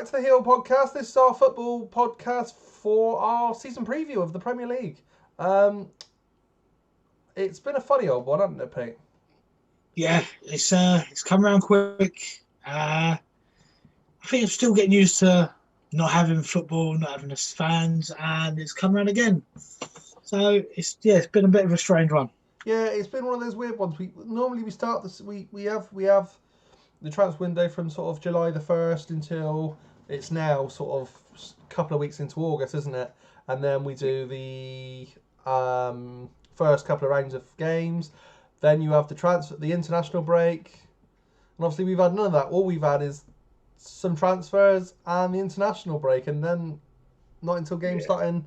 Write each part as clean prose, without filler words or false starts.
to the Heel Podcast. This is our football podcast for our season preview of the Premier League. It's been a funny old one, hasn't it, Pete? Yeah, it's come around quick. I think I'm still getting used to not having football, not having us fans, and it's come around again. So it's been a bit of a strange one. Yeah, it's been one of those weird ones. We start this. We have the transfer window from sort of July the 1st until it's now sort of a couple of weeks into August, isn't it? And then we do the first couple of rounds of games. Then you have the international break, and obviously we've had none of that. All we've had is some transfers and the international break, and then not until games starting.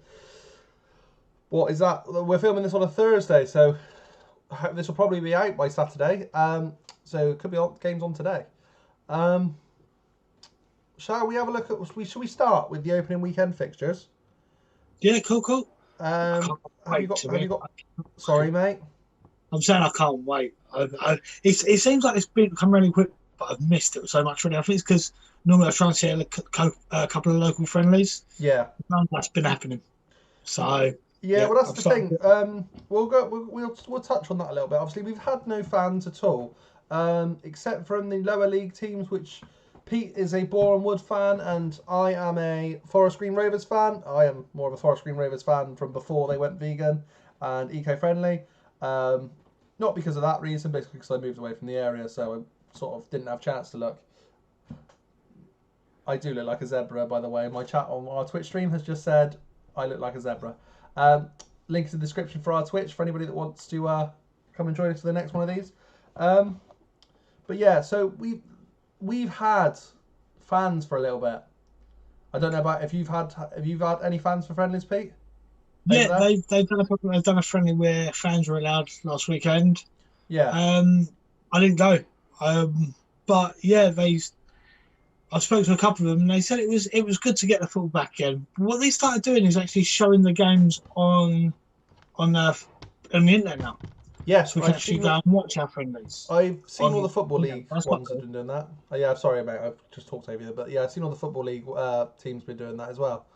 What is that? We're filming this on a Thursday, so this will probably be out by Saturday. So it could be games on today. Shall we have a look at? Should we start with the opening weekend fixtures? Yeah, cool. Have you got? Sorry, mate. I'm saying I can't wait. It seems like it's come really quick, but I've missed it so much really. I think it's because normally I try and see a couple of local friendlies. Yeah, none of that's been happening. So yeah, well, that's the thing. We'll touch on that a little bit. Obviously, we've had no fans at all, except from the lower league teams, which Pete is a Boreham Wood fan, and I am a Forest Green Rovers fan. I am more of a Forest Green Rovers fan from before they went vegan and eco-friendly. Not because of that reason, basically because I moved away from the area, so I sort of didn't have a chance to look. I do look like a zebra, by the way. My chat on our Twitch stream has just said I look like a zebra. Link in the description for our Twitch for anybody that wants to come and join us for the next one of these. But yeah, so we've had fans for a little bit. I don't know about if you've had any fans for friendlies, Pete? Yeah, they've done a friendly where fans were allowed last weekend. Yeah. I didn't go. But yeah, I spoke to a couple of them and they said it was good to get the football back again. What they started doing is actually showing the games on the internet now. Yes, so we can actually go and watch our friendlies. I've seen all the Football League ones have been doing that. Yeah, sorry, mate. I've just talked over you, but yeah, I've seen all the Football League teams been doing that as well.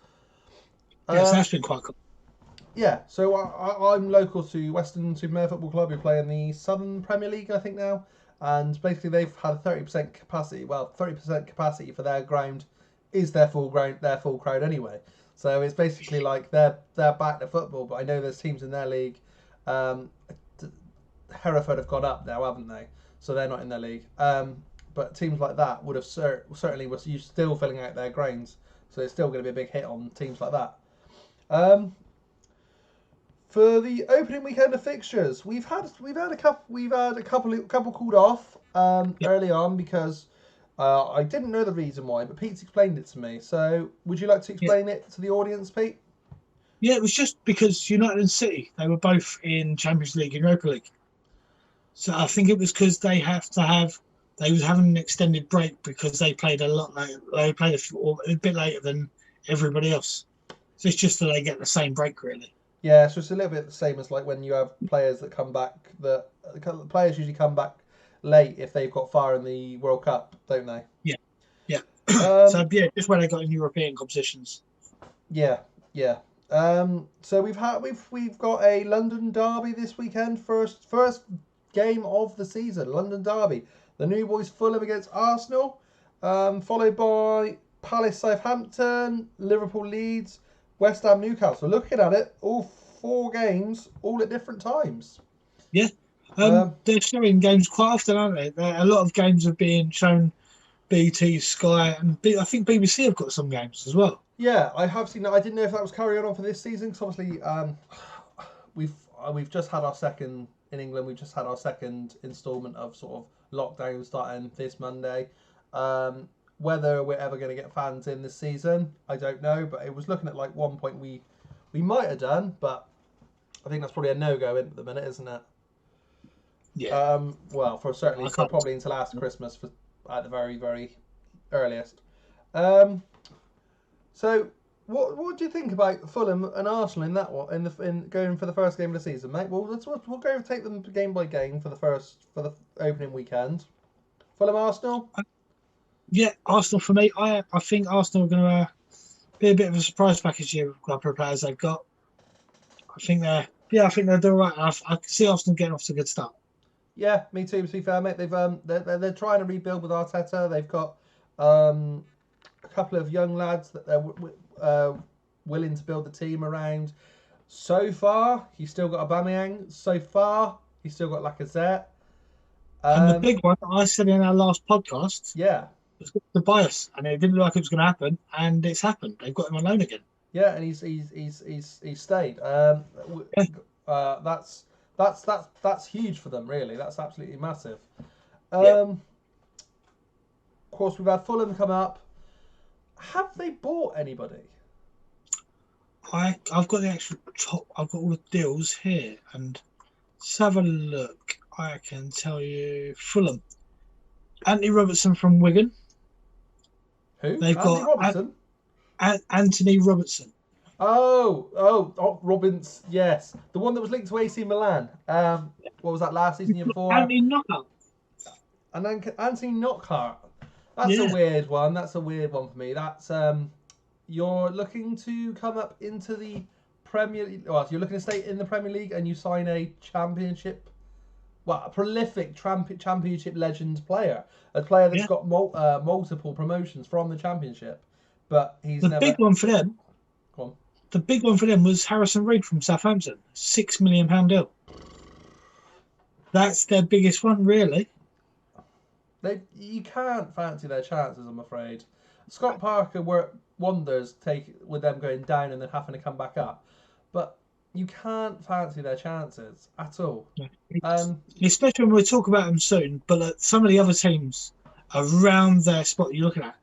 Yeah, so that's been quite cool. Yeah, so I'm local to Weston-super-Mare Football Club, who play in the Southern Premier League, I think now, and basically they've had a 30% capacity. Well, 30% capacity for their ground is their full crowd anyway. So it's basically like they're back to football. But I know there's teams in their league. Hereford have gone up now, haven't they? So they're not in their league. But teams like that would have certainly was still filling out their grounds. So it's still going to be a big hit on teams like that. For the opening weekend of fixtures, we've had a couple called off early on because I didn't know the reason why, but Pete's explained it to me. So would you like to explain it to the audience, Pete? Yeah, it was just because United and City, they were both in Champions League and Europa League. So I think it was because they was having an extended break because they played a lot later. They played a bit later than everybody else. So it's just that they get the same break, really. Yeah, so it's a little bit the same as like when you have players that come back. Players usually come back late if they've got far in the World Cup, don't they? Yeah. So yeah, just when they got in European competitions. Yeah. So we've got a London derby this weekend. First game of the season, London derby. The New Boys Fulham against Arsenal, followed by Palace Southampton, Liverpool Leeds, West Ham Newcastle. Looking at it, all 4 games, all at different times. Yeah. They're showing games quite often, aren't they? A lot of games are being shown BT, Sky, and I think BBC have got some games as well. Yeah, I have seen that. I didn't know if that was carrying on for this season, because obviously we've just had our second in England. We've just had our second instalment of sort of lockdown starting this Monday. Whether we're ever going to get fans in this season, I don't know. But it was looking at like one point we might have done, but I think that's probably a no-go at the minute, isn't it? Yeah. Well, for probably until after Christmas, at the very, very earliest. So what do you think about Fulham and Arsenal in that one in going for the first game of the season, mate? Well, we'll go take them game by game for the opening weekend. Fulham Arsenal. Yeah, Arsenal for me. I think Arsenal are going to be a bit of a surprise package here with a couple of players they've got. I think they'll do all right. I can see Arsenal getting off to a good start. Yeah, me too. To be fair, mate, they're trying to rebuild with Arteta. They've got a couple of young lads that they're willing to build the team around. So far, he's still got Aubameyang. So far, he's still got Lacazette. And the big one I said in our last podcast Yeah, was the bias, and it didn't look like it was going to happen, and it's happened. They've got him on loan again. yeah, and he's stayed. Yeah. That's huge for them, really. That's absolutely massive. Yeah. Of course, we've had Fulham come up. Have they bought anybody? I've got the actual top. I've got all the deals here, and let's have a look. I can tell you, Fulham, Anthony Robertson from Wigan. Who? They've Anthony got Robertson. Anthony Robertson. Oh, Robbins. Yes, the one that was linked to AC Milan. What was that last season? Year before. Anthony Knockout. And then Anthony Knockhart. That's a weird one. That's a weird one for me. That's you're looking to come up into the Premier League. Well, you're looking to stay in the Premier League and you sign a championship. Well, a prolific championship legend player. A player that's got multiple promotions from the championship. But he's the never... big one for them. Go on. The big one for them was Harrison Reed from Southampton. £6 million deal. That's their biggest one, really. You can't fancy their chances, I'm afraid. Scott Parker worked wonders with them going down and then having to come back up. But you can't fancy their chances at all. Especially when we'll talk about them soon, but some of the other teams around their spot you're looking at,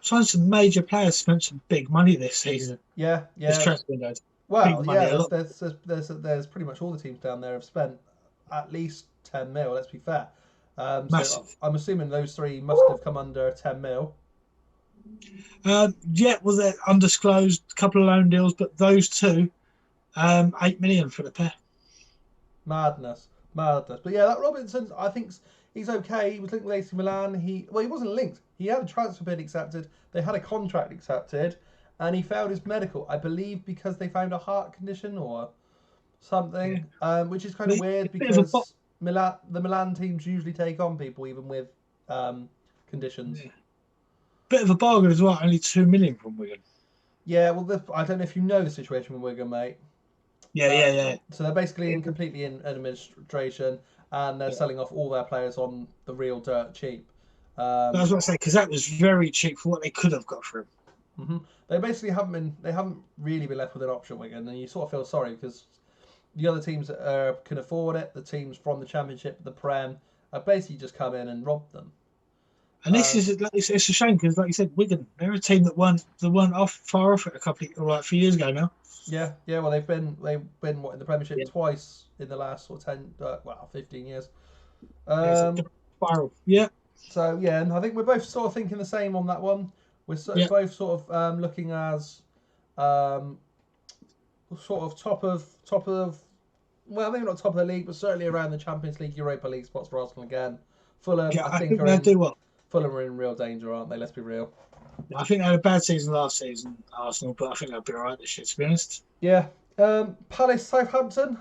some major players spent some big money this season. Yeah. This transfer window. Well, there's pretty much all the teams down there have spent at least 10 mil, let's be fair. Massive. So I'm assuming those three must have come under 10 mil. Well, they're undisclosed, a couple of loan deals, but those two, 8 million for the pair. Madness. But yeah, that Robinson, I think he's okay. He was linked with AC Milan. He wasn't linked. He had a transfer bid accepted. They had a contract accepted, and he failed his medical, I believe, because they found a heart condition or something, which is kind of weird because the Milan teams usually take on people even with conditions. Yeah. Bit of a bargain as well. Only 2 million from Wigan. Yeah, well, I don't know if you know the situation with Wigan, mate. Yeah. So they're basically completely in administration, and they're selling off all their players on the real dirt cheap. I was going to say, because that was very cheap for what they could have got for him. Mm-hmm. They basically haven't really been left with an option, Wigan, and you sort of feel sorry because the other teams that can afford it, the teams from the Championship, the Prem, have basically just come in and robbed them. And this it's a shame because, like you said, Wigan, they're a team that weren't far off it a few years ago now. Yeah. Well, they've been in the Premiership twice in the last sort of 15 years. Spiral. Yeah. So yeah, and I think we're both sort of thinking the same on that one. We're both sort of looking as sort of top of. Well, maybe not top of the league, but certainly around the Champions League, Europa League spots for Arsenal again. Fulham, I think they'll do well. Fulham are in real danger, aren't they? Let's be real. I think they had a bad season last season, Arsenal, but I think they'll be all right this year, to be honest. Yeah. Palace, Southampton.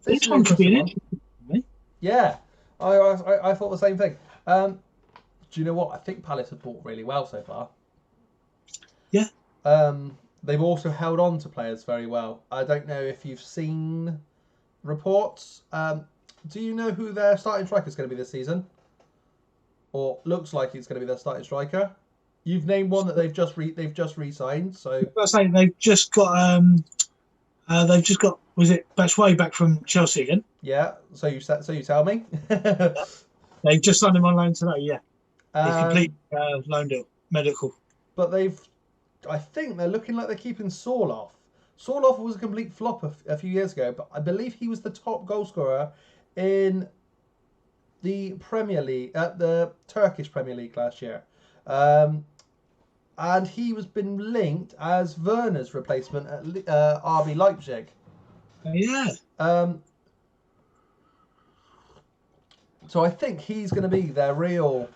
This one could be an interesting one. Yeah. I thought the same thing. Do you know what? I think Palace have bought really well so far. Yeah. They've also held on to players very well. I don't know if you've seen reports. Do you know who their starting striker is going to be this season? Or looks like it's going to be their starting striker? You've named one that they've just re-signed. So I was saying they've just got was it Batshuayi back from Chelsea again? Yeah. So you tell me. They've just signed him on loan today. Yeah. Complete loan deal, medical. But I think they're looking like they're keeping Sorloth. Sorloth was a complete flop a few years ago, but I believe he was the top goal scorer in the Premier League, the Turkish Premier League last year. And he was been linked as Werner's replacement at RB Leipzig. Yeah. So I think he's going to be their real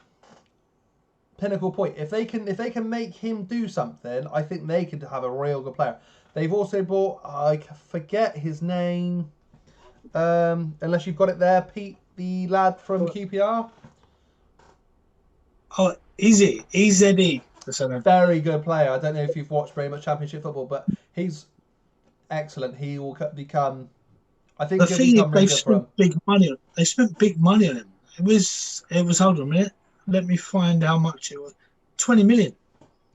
pinnacle point. If they can make him do something, I think they could have a real good player. They've also bought, I forget his name, unless you've got it there, Pete, the lad from QPR. Oh, Easy, EZE. Very good player. I don't know if you've watched very much Championship football, but he's excellent. He will become. I think The he'll thing is, become really they've good for him. spent big money. They spent big money on him. It was. Hold on a minute. Let me find how much it was. 20 million.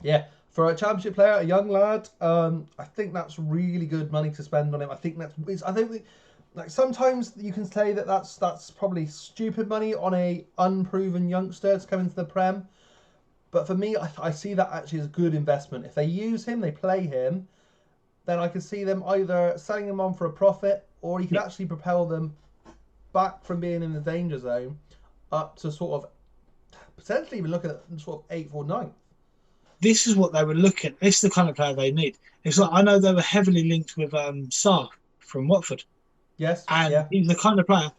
Yeah, for a Championship player, a young lad, I think that's really good money to spend on him. I think like sometimes you can say that that's probably stupid money on a unproven youngster to come into the Prem. But for me, I see that actually as a good investment. If they use him, they play him, then I can see them either selling him on for a profit, or he could actually propel them back from being in the danger zone up to sort of potentially even looking at sort of 8th or 9th. This is what they were looking. This is the kind of player they need. It's like I know they were heavily linked with Sarr from Watford. Yes, and he's the kind of player.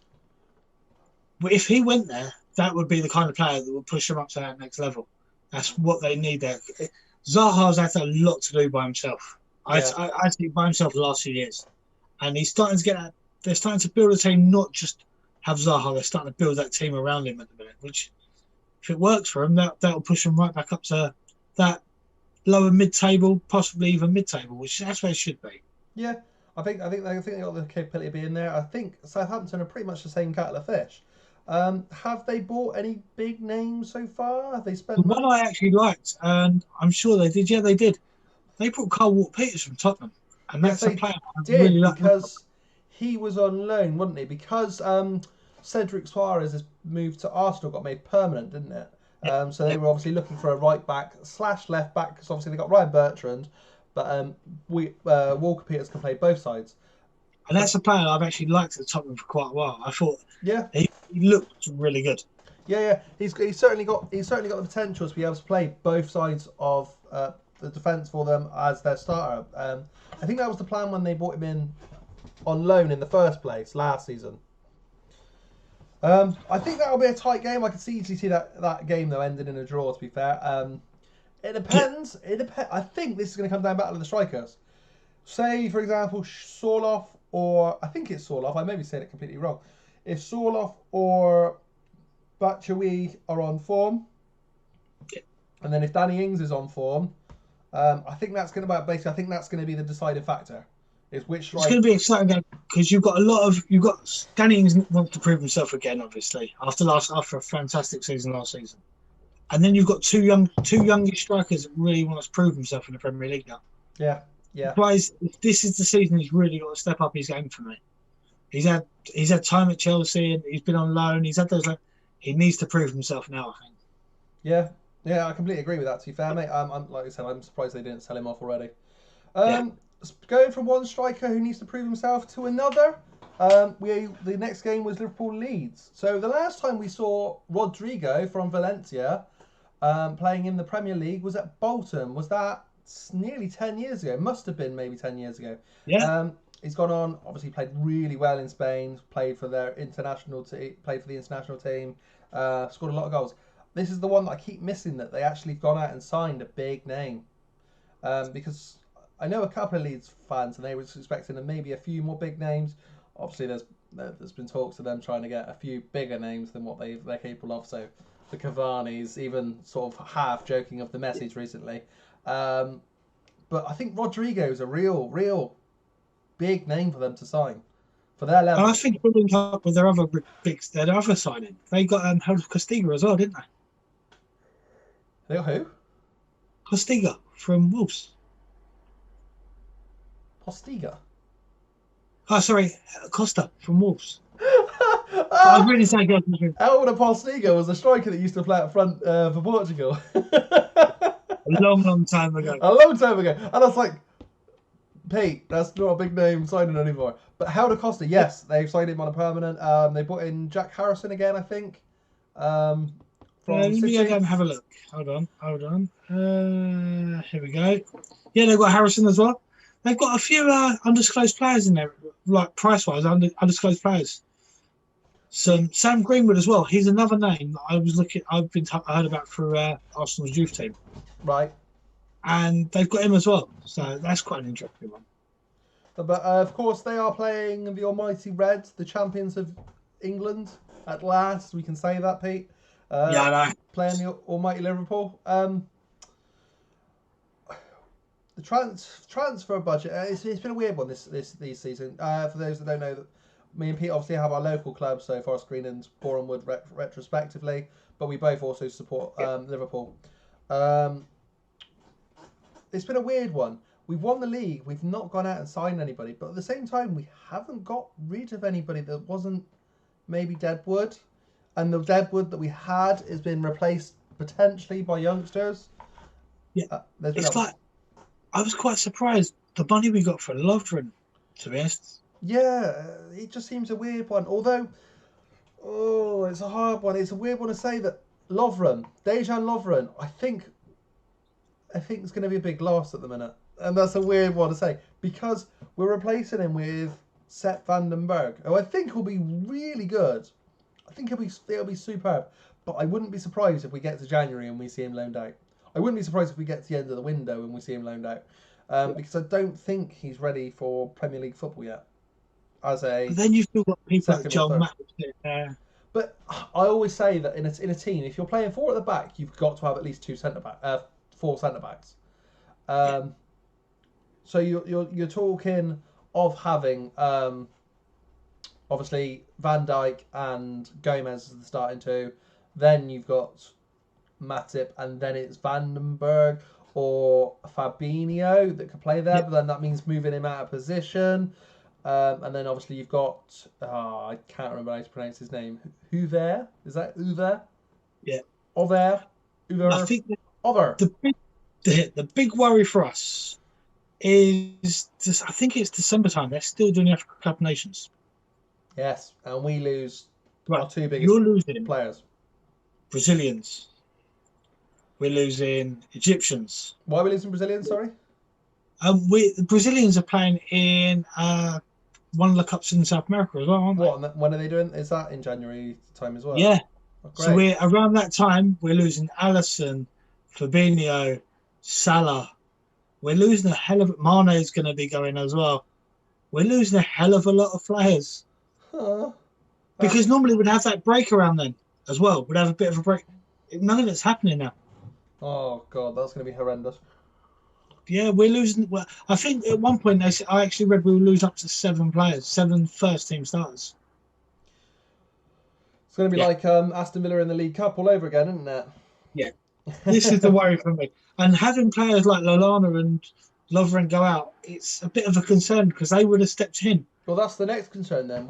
But if he went there, that would be the kind of player that would push him up to that next level. That's what they need there. Zaha's had a lot to do by himself. I think by himself the last few years, and he's starting to get that. They're starting to build a team, not just have Zaha. They're starting to build that team around him at the minute. Which, if it works for him, that'll push him right back up to that lower mid-table, possibly even mid-table, which that's where it should be. Yeah, I think they got the capability of being there. I think Southampton are pretty much the same kettle of fish. Have they bought any big names so far? Have they spent? The one I actually liked, and I'm sure they did. Yeah, they did. They brought Carl Walker-Peters from Tottenham, and that's a player I really like because he was on loan, wasn't he? Because Cedric Suarez has moved to Arsenal, got made permanent, didn't it? So they were obviously looking for a right back / left back because obviously they got Ryan Bertrand, but Walker-Peters can play both sides. And that's a player I've actually liked at Tottenham for quite a while. I thought he looked really good. Yeah. He's certainly got the potential to be able to play both sides of the defence for them as their starter. I think that was the plan when they brought him in on loan in the first place last season. I think that'll be a tight game. I could easily see that game though ending in a draw. To be fair, it depends. I think this is going to come down battle of the strikers. Say for example, Sorloth or I think it's Sorloth. I may be saying it completely wrong. If Sorloth or Batshuayi are on form, and then if Danny Ings is on form, I think that's going to be the deciding factor. It's which it's going to be exciting because you've got Danny Ings wants to prove himself again, obviously after a fantastic season last season, and then you've got two youngish strikers that really want to prove himself in the Premier League now. Yeah. Otherwise, if this is the season, he's really got to step up his game for me. He's had time at Chelsea and he's been on loan. He's had those. He needs to prove himself now, I think. Yeah, I completely agree with that. To be fair, mate, I'm like I said, I'm surprised they didn't sell him off already. Going from one striker who needs to prove himself to another. The next game was Liverpool-Leeds. So the last time we saw Rodrigo from Valencia playing in the Premier League was at Bolton. Was that nearly 10 years ago? Must have been maybe 10 years ago. Yeah. He's gone on, obviously played really well in Spain, played for the international team, scored a lot of goals. This is the one that I keep missing, that they actually gone out and signed a big name. Because I know a couple of Leeds fans and they were expecting maybe a few more big names. Obviously there's been talks of them trying to get a few bigger names than what they're capable of. So the Cavani's, even sort of half joking of the message recently. But I think Rodrigo's a real big name for them to sign for their level. And I think they'll link up with their other signing. They got Helder Costiga as well, didn't they? They got who? Costiga from Wolves. Postiga. Oh, sorry, Costa from Wolves. I was really saying Helder Postiga was a striker that used to play up front for Portugal. A long time ago. A long time ago. And I was like, Pete, that's not a big name signing anymore. But Helder Costa, yes, they've signed him on a permanent. They brought in Jack Harrison again, I think. From let me go down and have a look. Hold on. Here we go. Yeah, they've got Harrison as well. They've got a few undisclosed players in there, like price-wise, undisclosed players. Sam Greenwood as well. He's another name that I heard about through Arsenal's youth team, Right. and they've got him as well. So that's quite an interesting one. But of course, they are playing the almighty Reds, the champions of England. At last, we can say that, Pete. Yeah, I know. Playing the almighty Liverpool. The transfer budget, it's been a weird one this season. For those that don't know, me and Pete obviously have our local clubs, so Forest Green and Boreham Wood retrospectively, but we both also support Liverpool. It's been a weird one. We've won the league, we've not gone out and signed anybody, but at the same time, we haven't got rid of anybody that wasn't maybe deadwood. And the deadwood that we had has been replaced potentially by youngsters. Yeah, it's like, I was quite surprised the money we got for Lovren, to be honest. Yeah, it just seems a weird one. Although, it's a hard one. It's a weird one to say that Dejan Lovren, I think it's going to be a big loss at the minute. And that's a weird one to say because we're replacing him with Sepp van den Berg, who I think will be really good. I think it'll be superb. But I wouldn't be surprised if we get to January and we see him loaned out. I wouldn't be surprised if we get to the end of the window and we see him loaned out. Because I don't think he's ready for Premier League football yet. But then you've still got people like John Matt. But I always say that in a team, if you're playing four at the back, you've got to have at least four centre backs. So you're talking of having obviously Van Dijk and Gomez as the starting two. Then you've got Matip, and then it's Van den Berg or Fabinho that could play there. Yep. But then that means moving him out of position. And then obviously you've got I can't remember how to pronounce his name. Huver? Is that Uver? Yeah. Over. I think the big worry for us is just, I think it's December time. They're still doing the Africa Cup of Nations. Yes, and we lose our two biggest players. Brazilians. We're losing Egyptians. Why are we losing Brazilians? Sorry. The Brazilians are playing in one of the cups in South America as well, aren't they? What? When are they doing? Is that in January time as well? Yeah. Oh, so we're around that time. We're losing Alisson, Fabinho, Salah. We're losing a hell of. Mane is going to be going as well. We're losing a hell of a lot of players. Because normally we'd have that break around then as well. We'd have a bit of a break. None of it's happening now. Oh God, that's going to be horrendous. Yeah, we're losing. Well, I think at one point I actually read we will lose up to 7 players, 7 first-team starters. It's going to be like Aston Villa in the League Cup all over again, isn't it? Yeah, this is the worry for me. And having players like Lallana and Lovren go out, it's a bit of a concern because they would have stepped in. Well, that's the next concern then.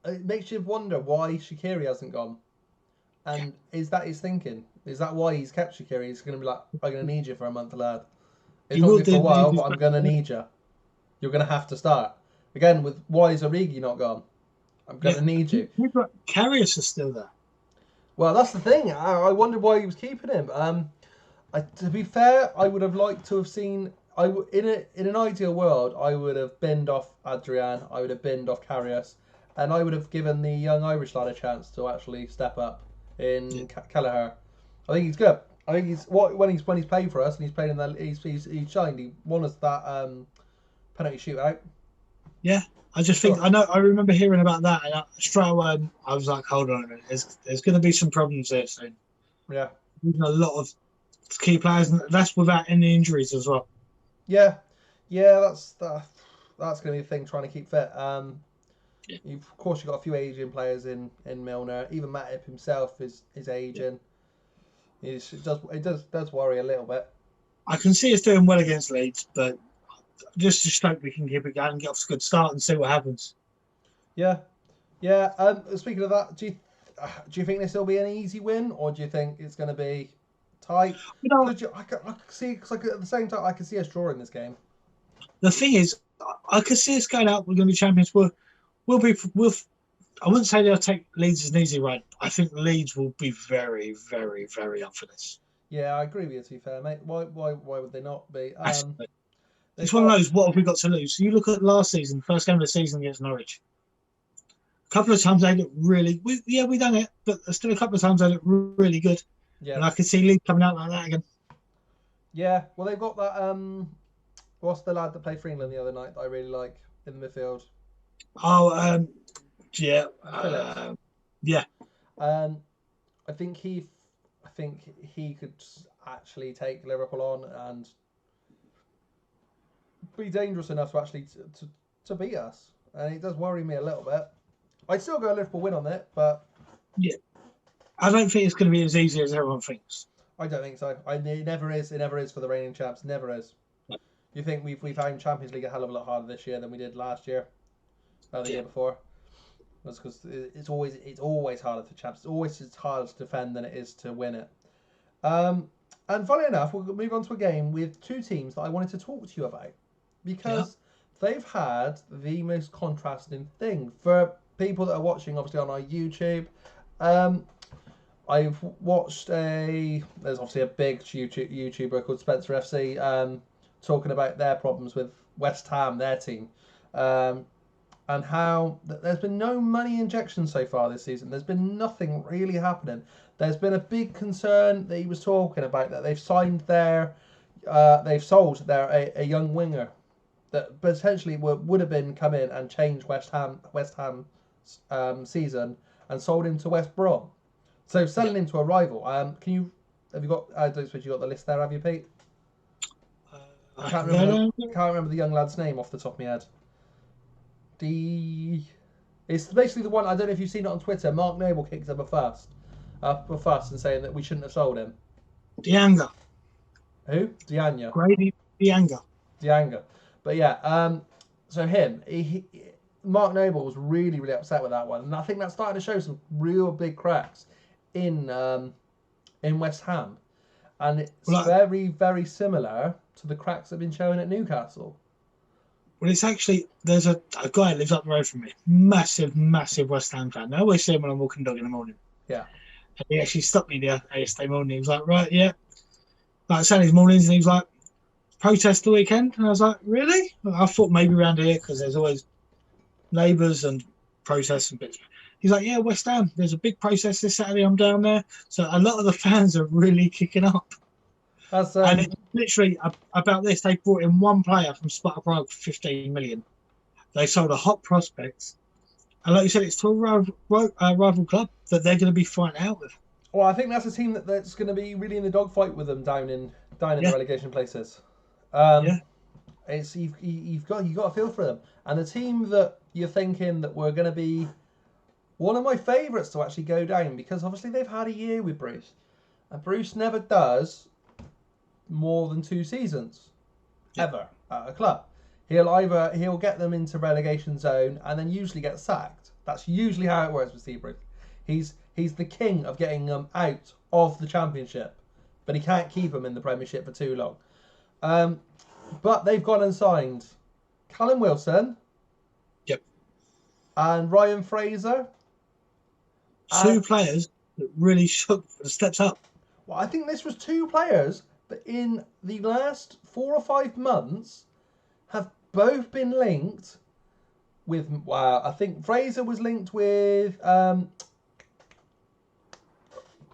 It makes you wonder why Shaqiri hasn't gone. And is that his thinking? Is that why he's kept Shaqiri? He's going to be like, I'm going to need you for a month, lad. It's not good for a while, but I'm going to need you. You're going to have to start. Again, with why is Origi not gone? I'm going to need you. Karius is still there. Well, that's the thing. I wondered why he was keeping him. To be fair, I would have liked to have seen... in an ideal world, I would have binned off Adrian. I would have binned off Karius. And I would have given the young Irish lad a chance to actually step up in Kelleher. I think he's good. I think when he's played for us and he's played in that he's shined. He won us that penalty shootout. Yeah, I just think I remember hearing about that, and straight away I was like, hold on a minute, there's going to be some problems there soon. Yeah, a lot of key players, and that's without any injuries as well. Yeah, that's going to be the thing, trying to keep fit. Of course, you've got a few Asian players in Milner. Even Matip himself is aging. It does worry a little bit. I can see us doing well against Leeds, but just hope we can keep it going and get off to a good start and see what happens. Yeah. Speaking of that, do you think this will be an easy win, or do you think it's going to be tight? I can see, because at the same time I can see us drawing this game. The thing is, I could see us going out. We're going to be champions. I wouldn't say they'll take Leeds as an easy ride. I think Leeds will be very, very, very up for this. Yeah, I agree with you, to be fair, mate. Why would they not be? It's one of those, what have we got to lose? So you look at last season, first game of the season against Norwich. couple of times they look really. We done it, but still a couple of times they look really good. Yeah. And I could see Lee coming out like that again. Yeah. Well, they've got that. What's the lad that played for England the other night that I really like in the midfield? Oh, yeah, Phillips. yeah. I think he could actually take Liverpool on and be dangerous enough to actually to beat us. And it does worry me a little bit. I'd still go a Liverpool win on it, but Yeah. I don't think it's going to be as easy as everyone thinks. I don't think so. It never is. It never is for the reigning champs. Never is. No. You think we found Champions League a hell of a lot harder this year than we did last year, or the year before? That's because it's always harder for champs. It's harder to defend than it is to win it. And funnily enough, we'll move on to a game with two teams that I wanted to talk to you about because they've had the most contrasting thing. For people that are watching, obviously on our YouTube, I've watched there's obviously a big YouTuber called Spencer FC talking about their problems with West Ham, their team, and how there's been no money injection so far this season. There's been nothing really happening. There's been a big concern that he was talking about that they've sold their a young winger that potentially would have been come in and change West Ham season and sold him to West Brom. So selling him to a rival. Have you got? I don't suppose you got the list there, have you, Pete? I can't remember the young lad's name off the top of my head. It's basically the one. I don't know if you've seen it on Twitter. Mark Noble kicked up a fuss and saying that we shouldn't have sold him. Dianga. Who? Dianya. Grady Dianga. But yeah, so him, Mark Noble was really, really upset with that one, and I think that's starting to show some real big cracks in West Ham, and it's very, very similar to the cracks that have been showing at Newcastle. Well, it's actually there's a guy that lives up the road from me, massive West Ham fan. I always see him when I'm walking dog in the morning. Yeah, and he actually stopped me there yesterday morning. He was like, "Right, yeah," like Saturday mornings, and he was like, "Protest the weekend," and I was like, "Really?" I thought maybe around here because there's always labours and protests and bits. He's like, "Yeah, West Ham. There's a big protest this Saturday. I'm down there." So a lot of the fans are really kicking up. And it's literally about this. They brought in one player from Sparta Prague for 15 million. They sold a hot prospect, and like you said, it's to a rival club that they're going to be fighting out with. Well, I think that's a team that's going to be really in the dogfight with them down in the relegation places. It's you've got to feel for them, and the team that you're thinking that we're going to be one of my favourites to actually go down, because obviously they've had a year with Bruce, and Bruce never does more than 2 seasons ever at a club. He'll get them into relegation zone and then usually get sacked. That's usually how it works with Steve Bruce. He's the king of getting them out of the Championship, but he can't keep them in the Premiership for too long. But they've gone and signed Callum Wilson. Yep. And Ryan Fraser. 2 players that really shook the steps up. Well, I think this was 2 players that in the last 4 or 5 months have both been linked with. I think Fraser was linked with Man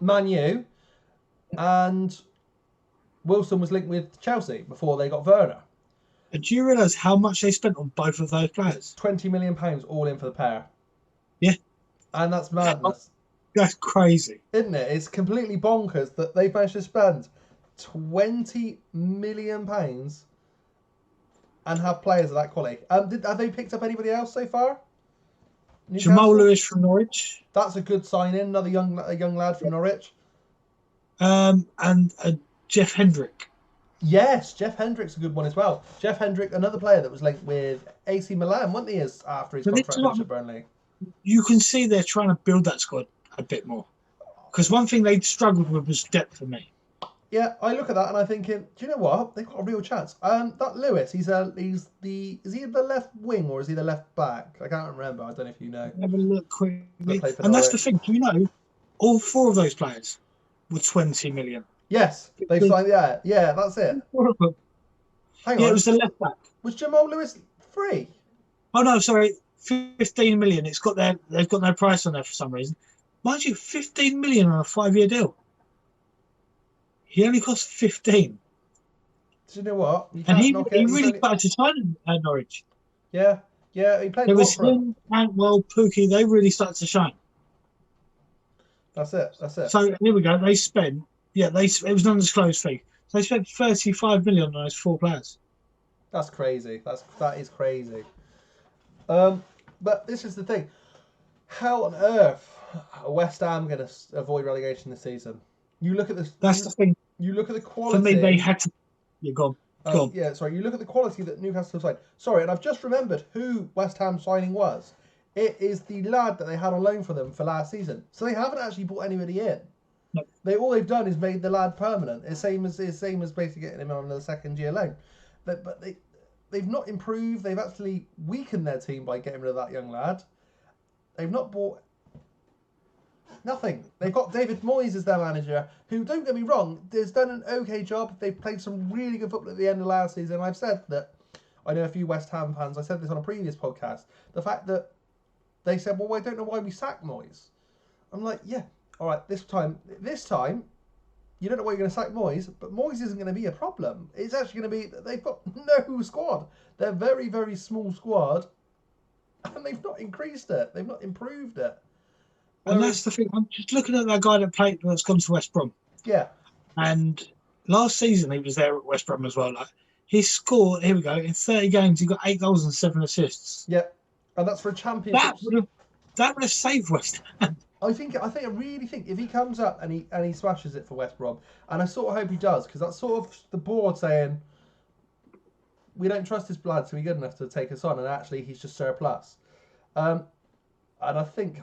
U, and Wilson was linked with Chelsea before they got Werner. And do you realise how much they spent on both of those players? £20 million all in for the pair. Yeah. And that's madness. That's crazy. Isn't it? It's completely bonkers that they've managed to spend £20 million and have players of that quality. Have they picked up anybody else so far? Newcastle? Jamal Lewis from Norwich. That's a good sign-in. Another young lad from Norwich. And Jeff Hendrick. Yes, Jeff Hendrick's a good one as well. Jeff Hendrick, another player that was linked with AC Milan, wasn't he, after his contract finished at Burnley? You can see they're trying to build that squad a bit more. Because one thing they struggled with was depth for me. Yeah, I look at that and I'm thinking, do you know what? They've got a real chance. That Lewis, is he the left wing or is he the left back? I can't remember. I don't know if you know. Have a look quickly. And that's the thing. Do you know, all 4 of those players were 20 million. Yes, they've signed. Yeah, that's it. 4 of them. Hang on. It was the left back. Was Jamal Lewis free? Oh no, sorry. 15 million. They've got no price on there for some reason. Mind you, 15 million on a 5-year deal. He only cost 15. Do you know what? You And can't he knock it. He's really only, started to sign him at Norwich. yeah. He played There a lot was for him. him, Cantwell, Pookie. They really started to shine. That's it. So here we go. They spent, it was an undisclosed fee. So they spent 35 million on those 4 players. That's crazy. That is crazy. But this is the thing. How on earth are West Ham going to avoid relegation this season? You look at this. That's the thing. You look at the quality. For me, they had to. You're gone. Go on. Yeah, sorry. You look at the quality that Newcastle signed. Sorry, and I've just remembered who West Ham signing was. It is the lad that they had on loan for them for last season. So they haven't actually brought anybody in. No. All they've done is made the lad permanent. It's same as basically getting him on the second year loan. But they've not improved. They've actually weakened their team by getting rid of that young lad. They've not bought nothing. They've got David Moyes as their manager, who, don't get me wrong, has done an okay job. They've played some really good football at the end of last season. I've said that, I know a few West Ham fans, I said this on a previous podcast, the fact that they said, well, I don't know why we sacked Moyes. I'm like, yeah, all right, this time, you don't know why you're going to sack Moyes, but Moyes isn't going to be a problem. It's actually going to be that they've got no squad. They're very, very small squad, and they've not increased it. They've not improved it. And that's the thing. I'm just looking at that guy that's gone to West Brom. Yeah. And last season he was there at West Brom as well. Like, he scored, here we go, in 30 games he got 8 goals and 7 assists. Yeah. And that's for a championship. That would have saved West Ham. I really think if he comes up and he smashes it for West Brom, and I sort of hope he does, because that's sort of the board saying we don't trust this lad to be good enough to take us on, and actually he's just surplus. And I think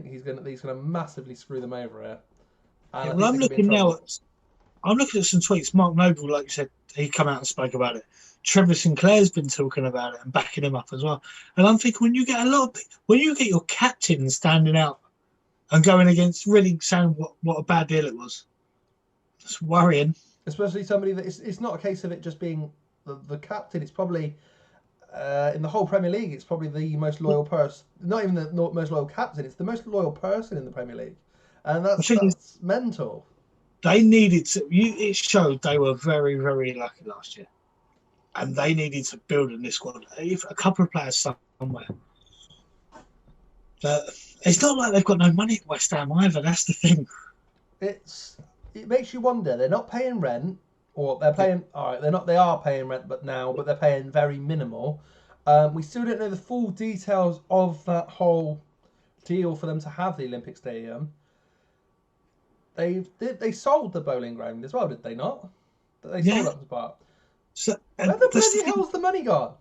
he's gonna massively screw them over here. Yeah, well, I'm looking at some tweets. Mark Noble, like you said, he come out and spoke about it. Trevor Sinclair's been talking about it and backing him up as well. And I'm thinking, when you get your captain standing out and going against, really saying what a bad deal it was, it's worrying. Especially somebody that it's not a case of it just being the captain. It's probably in the whole Premier League, it's probably the most loyal person. Not even the most loyal captain. It's the most loyal person in the Premier League, and that's mental. They needed to. It showed they were very, very lucky last year, and they needed to build in this squad. If a couple of players somewhere, but it's not like they've got no money at West Ham either. That's the thing. It makes you wonder. They're not paying rent. Or they're paying, all right, they are paying rent, but they're paying very minimal. We still don't know the full details of that whole deal for them to have the Olympic Stadium. They sold the bowling ground as well, did they not? They sold that part. So, where the bloody hell's the money gone?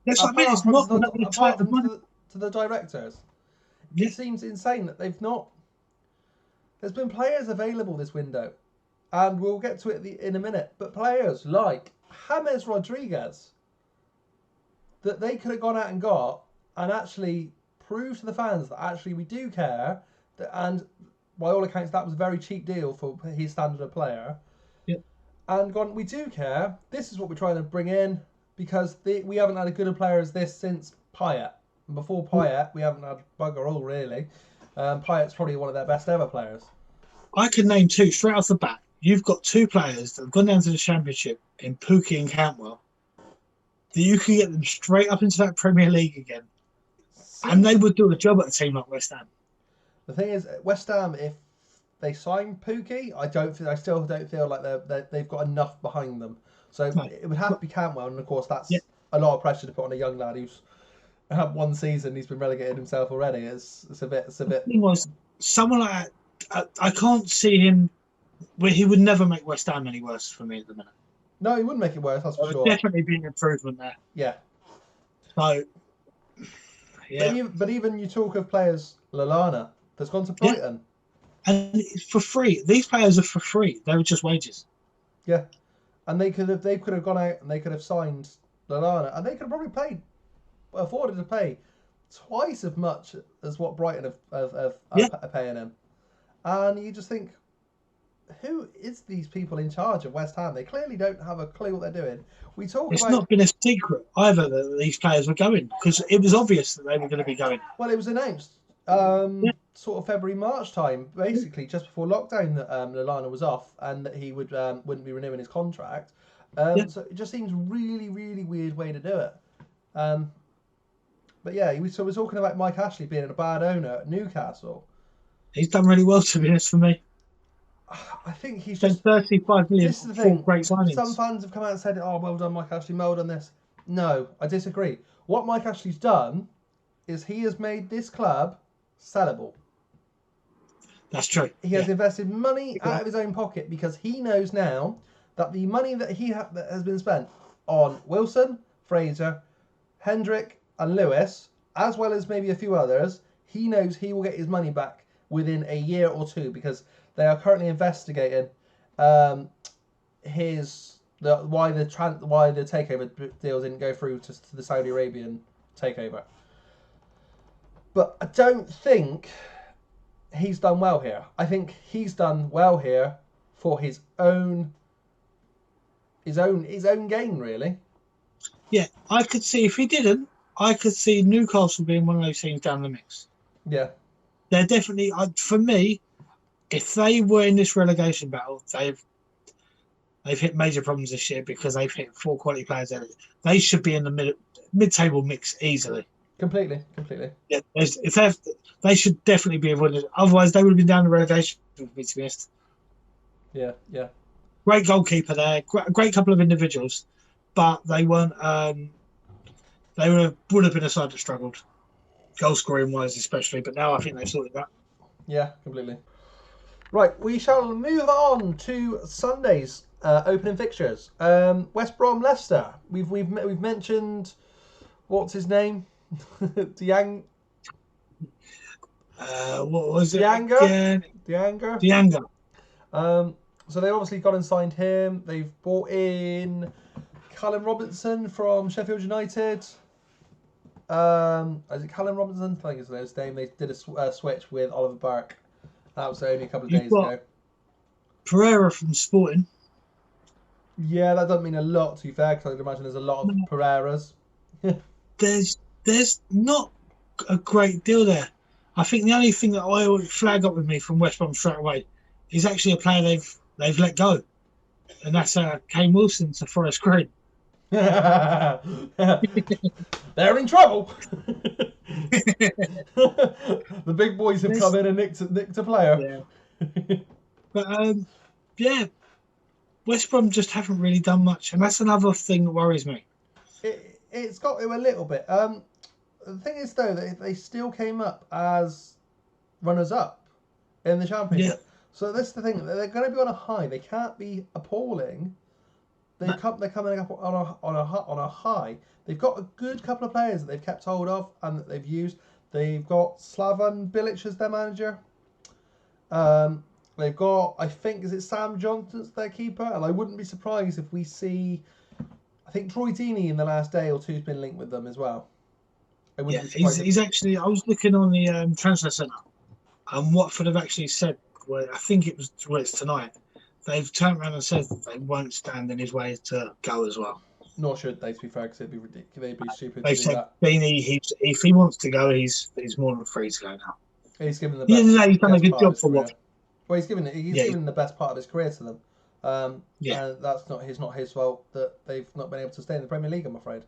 That's what I mean. It's not apart from to the directors. Yeah. It seems insane that they've not. There's been players available this window. And we'll get to it in a minute. But players like James Rodriguez, that they could have gone out and got and actually proved to the fans that actually we do care. And by all accounts, that was a very cheap deal for his standard of player. Yep. And gone, we do care. This is what we're trying to bring in, because we haven't had a good player as this since Payet. And before Payet, we haven't had bugger all, really. Payet's probably one of their best ever players. I can name 2 straight off the bat. You've got 2 players that have gone down to the Championship in Pookie and Cantwell, that you can get them straight up into that Premier League again, and they would do a job at a team like West Ham. The thing is, West Ham, if they sign Pookie, I still don't feel like they've got enough behind them. So it would have to be Cantwell, and of course that's a lot of pressure to put on a young lad who's had one season, he's been relegated himself already. It's a bit. The thing was, someone like that, I can't see him. Well, he would never make West Ham any worse for me at the minute. No, he wouldn't make it worse, that's for sure. Definitely be an improvement there. Yeah. So, yeah. But even you talk of players, Lallana, that's gone to Brighton. Yeah. And it's for free. These players are for free. They were just wages. Yeah. And they could have gone out and they could have signed Lallana, and they could have probably afforded to pay twice as much as what Brighton are paying him. And you just think, who is these people in charge of West Ham? They clearly don't have a clue what they're doing. We talk It's about not been a secret either that these players were going, because it was obvious that they were going to be going. well, it was announced Yeah. sort of February March time, basically just before lockdown that Lallana was off and that he wouldn't be renewing his contract. Yeah. So it just seems really really weird way to do it. But yeah, so we're talking about Mike Ashley being a bad owner at Newcastle. He's done really well, to be honest, for me. I think he's Spent just 35 million this is the for thing. great signings. Some fans have come out and said, "Oh, well done, Mike Ashley, well done this." No, I disagree. What Mike Ashley's done is he has made this club sellable. That's true. He has invested money out of his own pocket because he knows now that the money that that has been spent on Wilson, Fraser, Hendrick, and Lewis, as well as maybe a few others, he knows he will get his money back within a year or two because they are currently investigating why the takeover deal didn't go through to the Saudi Arabian takeover. But I don't think he's done well here. I think he's done well here for his own gain, really. Yeah, I could see if he didn't, I could see Newcastle being one of those teams down the mix. Yeah, They're definitely, for me, if they were in this relegation battle, they've hit major problems this year because they've hit 4 quality players there. They should be in the mid-table mix easily. completely. Yeah, they should definitely be avoided. Otherwise, they would have been down the relegation with me, to be honest. Yeah. Great goalkeeper there, great couple of individuals, but they weren't. Would have been a side that struggled, goal scoring wise, especially. But now I think they've sorted that. Yeah, completely. Right, we shall move on to Sunday's opening fixtures. West Brom, Leicester. We've mentioned what's his name, Diang. What was it? Dianga. So they obviously got and signed him. They've brought in Callum Robinson from Sheffield United. Is it Callum Robinson? I think it's his name. They did a switch with Oliver Burke. That was only a couple of days ago. Pereira from Sporting. Yeah, that doesn't mean a lot, to be fair, because I can imagine there's a lot of Pereiras. There's not a great deal there. I think the only thing that I would flag up with me from West Brom straight away is actually a player they've let go, and that's Kane Wilson to Forest Green. They're in trouble. The big boys have come in and nicked a player. Yeah. But yeah, West Brom just haven't really done much, and that's another thing that worries me. It's got to a little bit. The thing is, though, that they still came up as runners-up in the championship. Yeah. So this is the thing. They're going to be on a high. They can't be appalling. They're coming up on a high. They've got a good couple of players that they've kept hold of and that they've used. They've got Slaven Bilic as their manager. They've got, I think, is it Sam Johnson's their keeper? And I wouldn't be surprised if we see, I think Troy Deeney in the last day or two has been linked with them as well. Yeah, he's actually, I was looking on the transfer centre, and Watford have actually said, well, I think it's tonight, they've turned around and said that they won't stand in his way to go as well. Nor should they, to be fair, because it'd be ridiculous. They'd be stupid they to do said that. Deeney, if he wants to go, he's more than free to go now. He's given the best. He's done a good job for Watford. Well, he's given the best part of his career to them. And that's not his fault that they've not been able to stay in the Premier League, I'm afraid.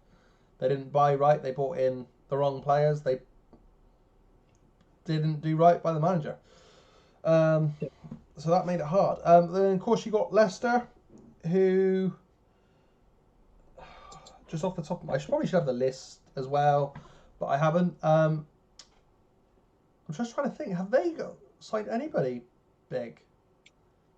They didn't buy right. They bought in the wrong players. They didn't do right by the manager. So that made it hard. Then, of course, you got Leicester, who, just off the top of my, I probably should have the list as well, but I haven't. I'm just trying to think. Have they signed anybody big?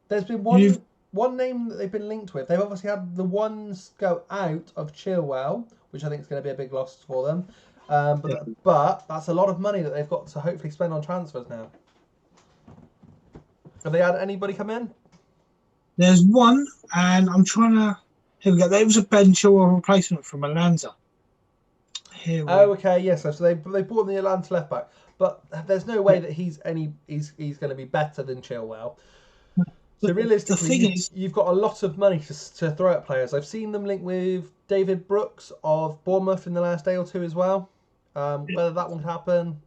There's been one name that they've been linked with. They've obviously had the ones go out of Chilwell, which I think is going to be a big loss for them. But that's a lot of money that they've got to hopefully spend on transfers now. Have they had anybody come in? There's one, and I'm trying to. Here we go. There was a Ben Chilwell replacement from Atlanta. Okay, yes. So they bought the Atlanta left back, but there's no way that he's going to be better than Chilwell. So But the realistically, thing is, you've got a lot of money to throw at players. I've seen them linked with David Brooks of Bournemouth in the last day or two as well. Whether that will happen,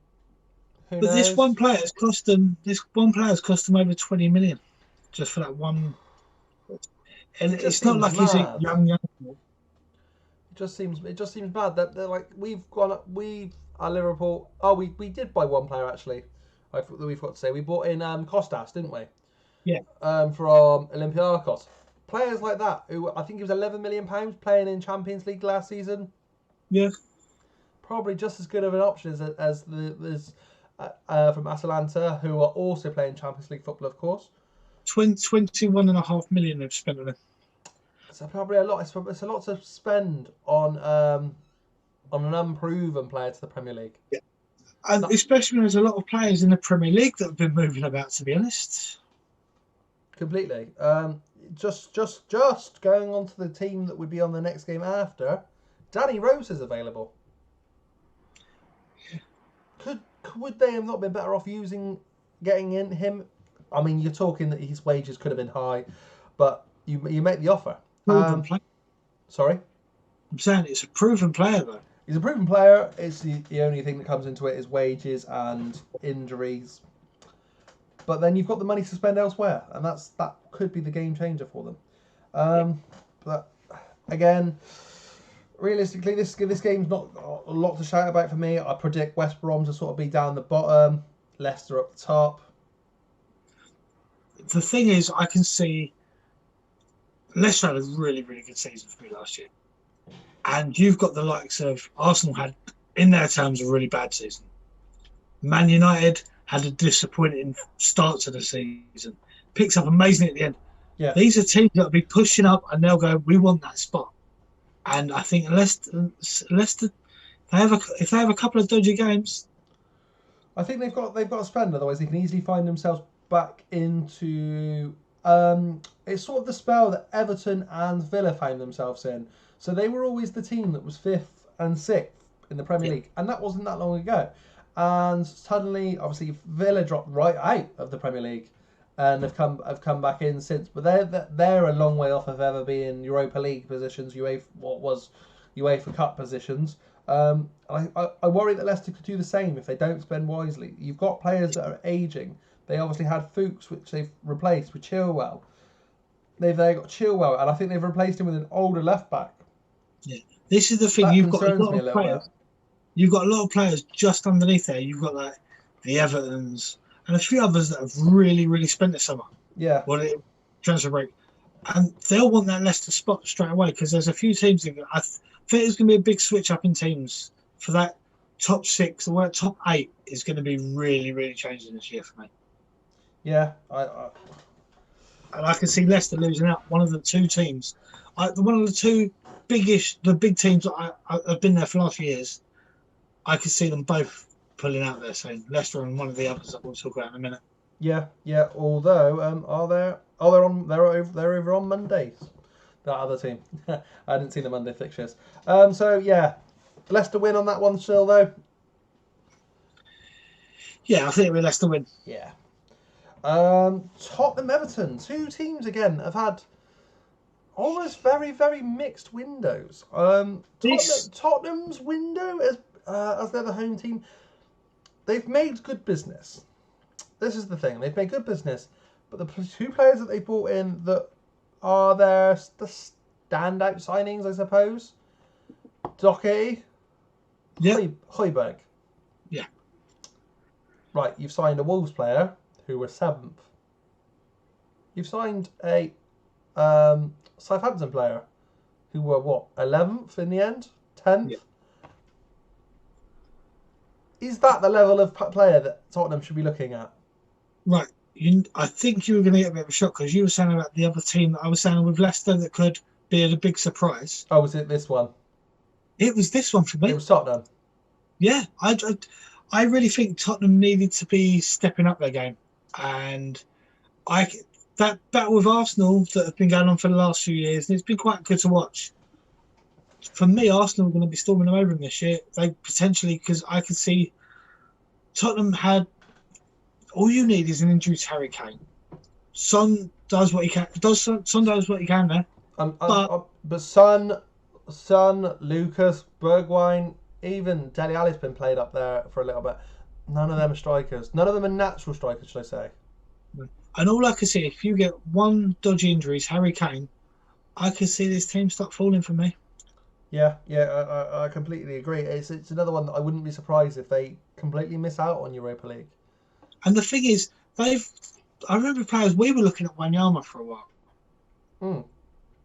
who but this knows? one player has cost them. This one player has cost them over 20 million just for that one. And It just it's not seems like he's a mad. young. It just seems mad that they're like we've at Liverpool. Oh, we did buy one player actually. I thought that we've got to say we bought in Costas, didn't we? Yeah. From Olympiacos. Players like that, who I think he was £11 million playing in Champions League last season. Yeah. Probably just as good of an option as from Atalanta, who are also playing Champions League football, of course. 21.5 million they've spent on him. So probably a lot. It's a lot to spend on an unproven player to the Premier League. Yeah. And especially when there's a lot of players in the Premier League that have been moving about, to be honest. Completely. Just going on to the team that would be on the next game after. Danny Rose is available. Would they have not been better off getting in him? I mean, you're talking that his wages could have been high, but you make the offer. Sorry? I'm saying it's a proven player, though. He's a proven player. It's the only thing that comes into it is wages and injuries. But then you've got the money to spend elsewhere, and that could be the game changer for them. But again, realistically, this game's not a lot to shout about for me. I predict West Brom to sort of be down the bottom, Leicester up the top. The thing is, I can see Leicester had a really, really good season for me last year. And you've got the likes of Arsenal had, in their terms, a really bad season. Man United had a disappointing start to the season. Picks up amazingly at the end. Yeah. These are teams that will be pushing up and they'll go, we want that spot. And I think Leicester if they have a couple of dodgy games, I think they've got to spend, otherwise they can easily find themselves back into it's sort of the spell that Everton and Villa found themselves in. So they were always the team that was 5th and 6th in the Premier League, and that wasn't that long ago. And suddenly, obviously, Villa dropped right out of the Premier League, and have come back in since. But they're a long way off of ever being Europa League positions, UEFA Cup positions. I worry that Leicester could do the same if they don't spend wisely. You've got players that are aging. They obviously had Fuchs, which they've replaced with Chilwell. They've got Chilwell, and I think they've replaced him with an older left back. Yeah, this is the thing. That You've got a concerns lot me a of little players. bit. You've got a lot of players just underneath there. You've got like the Evertons and a few others that have really, really spent this summer. Yeah. Well, transfer break, and they'll want that Leicester spot straight away because there's a few teams that I think there's going to be a big switch up in teams for that top 6. The top 8 is going to be really, really changing this year for me. Yeah, and I can see Leicester losing out. One of the two teams, one of the two the big teams that have been there for the last few years. I can see them both pulling out there. So Leicester and one of the others that we'll talk about in a minute. Yeah. Although they're over on Mondays. That other team. I didn't see the Monday fixtures. So yeah, Leicester win on that one still though. Yeah, I think we'll Leicester win. Yeah. Tottenham Everton. Two teams again have had almost very, very mixed windows. Tottenham's window as they're the home team, they've made good business. This is the thing. They've made good business, but the two players that they brought in that are the standout signings, I suppose. Doherty, Højbjerg. Yeah. Right, you've signed a Wolves player who were 7th. You've signed a Southampton player who were 11th in the end, 10th. Yeah. Is that the level of player that Tottenham should be looking at? Right. I think you were going to get a bit of a shock because you were saying about the other team that I was saying with Leicester that could be a big surprise. Oh, was it this one? It was this one for me. It was Tottenham. Yeah, I really think Tottenham needed to be stepping up their game, and that battle with Arsenal that have been going on for the last few years, and it's been quite good to watch. For me, Arsenal are going to be storming them over in this year. They potentially, because I could see Tottenham had all you need is an injury to Harry Kane. Son does what he can. Son does what he can there. But Son, Lucas, Bergwijn, even Dele Alli's been played up there for a little bit. None of them are strikers. None of them are natural strikers, should I say? And all I can see, if you get one dodgy injuries, Harry Kane, I can see this team start falling for me. Yeah, I completely agree. It's another one that I wouldn't be surprised if they completely miss out on Europa League. And the thing is, I remember players, we were looking at Wanyama for a while.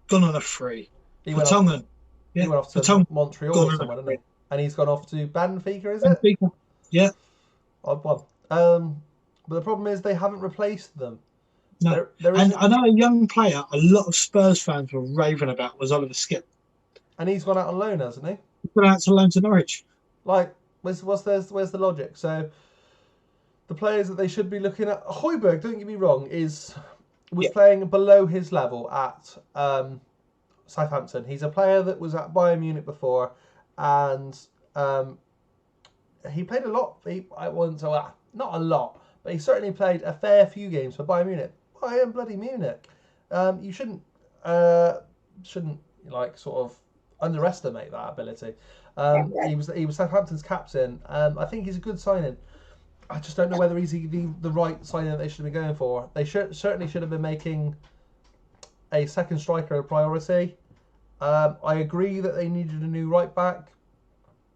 Gone on a free. Vertonghen. He went off to Montreal or somewhere, didn't he? And he's gone off to Benfica, is it? Benfica. Yeah. Odd one. But the problem is they haven't replaced them. No. And I know a young player a lot of Spurs fans were raving about was Oliver Skipp. And he's gone out on loan, hasn't he? He's gone out to loan to Norwich. Like, where's the logic? So the players that they should be looking at, Højbjerg, don't get me wrong, was playing below his level at Southampton. He's a player that was at Bayern Munich before, and he played a lot. Not a lot, but he certainly played a fair few games for Bayern Munich. Bayern bloody Munich. You shouldn't like sort of underestimate that ability. He was Southampton's captain. I think he's a good signing. I just don't know whether he's the right signing that they should be going for. They certainly should have been making a second striker a priority. I agree that they needed a new right back.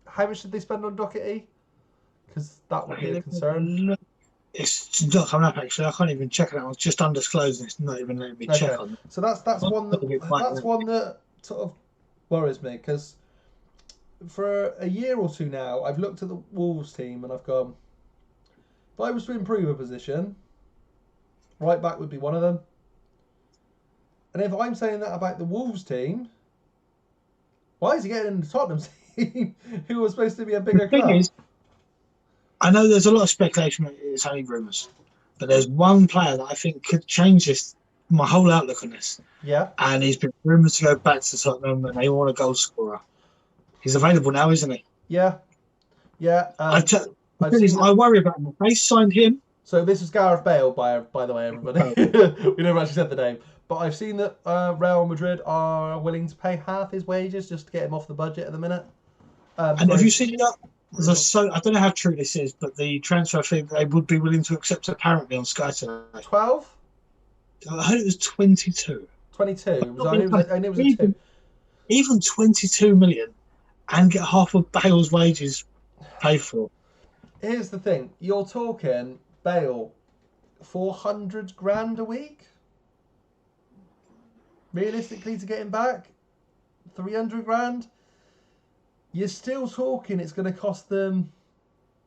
How much did they spend on Doherty? Because that would be a concern. It's not coming up actually. I can't even check it out. It's just undisclosed. It's not even letting me check on it. So that's one that sort of worries me, because for a year or two now I've looked at the Wolves team and I've gone, if I was to improve a position, right back would be one of them. And if I'm saying that about the Wolves team, why is he getting in the Tottenham team, who was supposed to be a bigger club? Is, I know there's a lot of speculation. It's only rumours, but there's one player that I think could change my whole outlook on this. Yeah. And he's been rumoured to go back to Tottenham, and they want a goal scorer. He's available now, isn't he? Yeah. Yeah. I worry about him. If they signed him. So this is Gareth Bale, by the way, everybody. We never actually said the name. But I've seen that Real Madrid are willing to pay half his wages just to get him off the budget at the minute. And have you seen that? I don't know how true this is, but the transfer fee they would be willing to accept apparently on Sky today. 12? I heard it was 22. 22. I knew it was a 2. Even 22 million and get half of Bale's wages paid for. Here's the thing. You're talking Bale, 400 grand a week? Realistically, to get him back, 300 grand? You're still talking it's going to cost them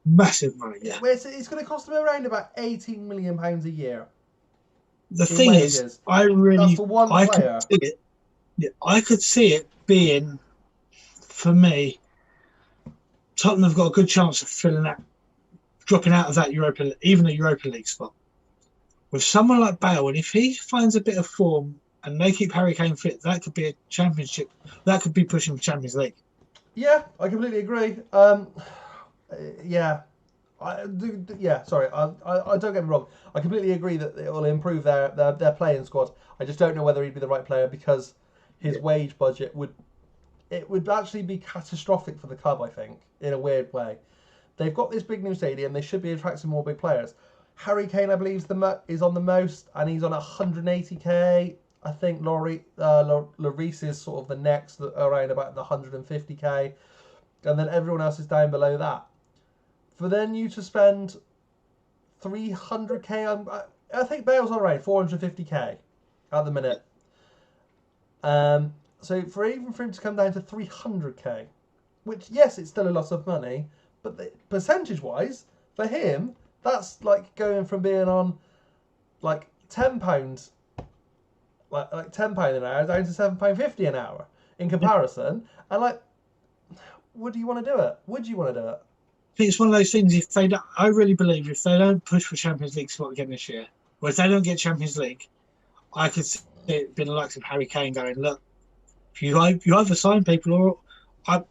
massive money. Yeah, it's going to cost them around about £18 million a year. The thing is, I could see it being, for me, Tottenham have got a good chance of filling that, dropping out of that even a Europa League spot. With someone like Bale, and if he finds a bit of form and they keep Harry Kane fit, that could be a championship. That could be pushing for Champions League. Yeah, I completely agree. Yeah, sorry, I don't get me wrong. I completely agree that it will improve their playing squad. I just don't know whether he'd be the right player, because his wage budget would actually be catastrophic for the club, I think, in a weird way. They've got this big new stadium. They should be attracting more big players. Harry Kane, I believe, is on the most, and he's on 180k. I think Lloris is sort of the next, around about the 150k. And then everyone else is down below that. For then you to spend 300k, I think Bale's on around 450k at the minute. So for him to come down to 300k, which, yes, it's still a lot of money, but percentage-wise, for him, that's like going from being on like £10, like £10 an hour down to £7.50 an hour in comparison. And like, would you want to do it? Would you want to do it? I think it's one of those things. I really believe if they don't push for Champions League spot again this year, or if they don't get Champions League, I could see it being the likes of Harry Kane going, look, if you either sign people or I'm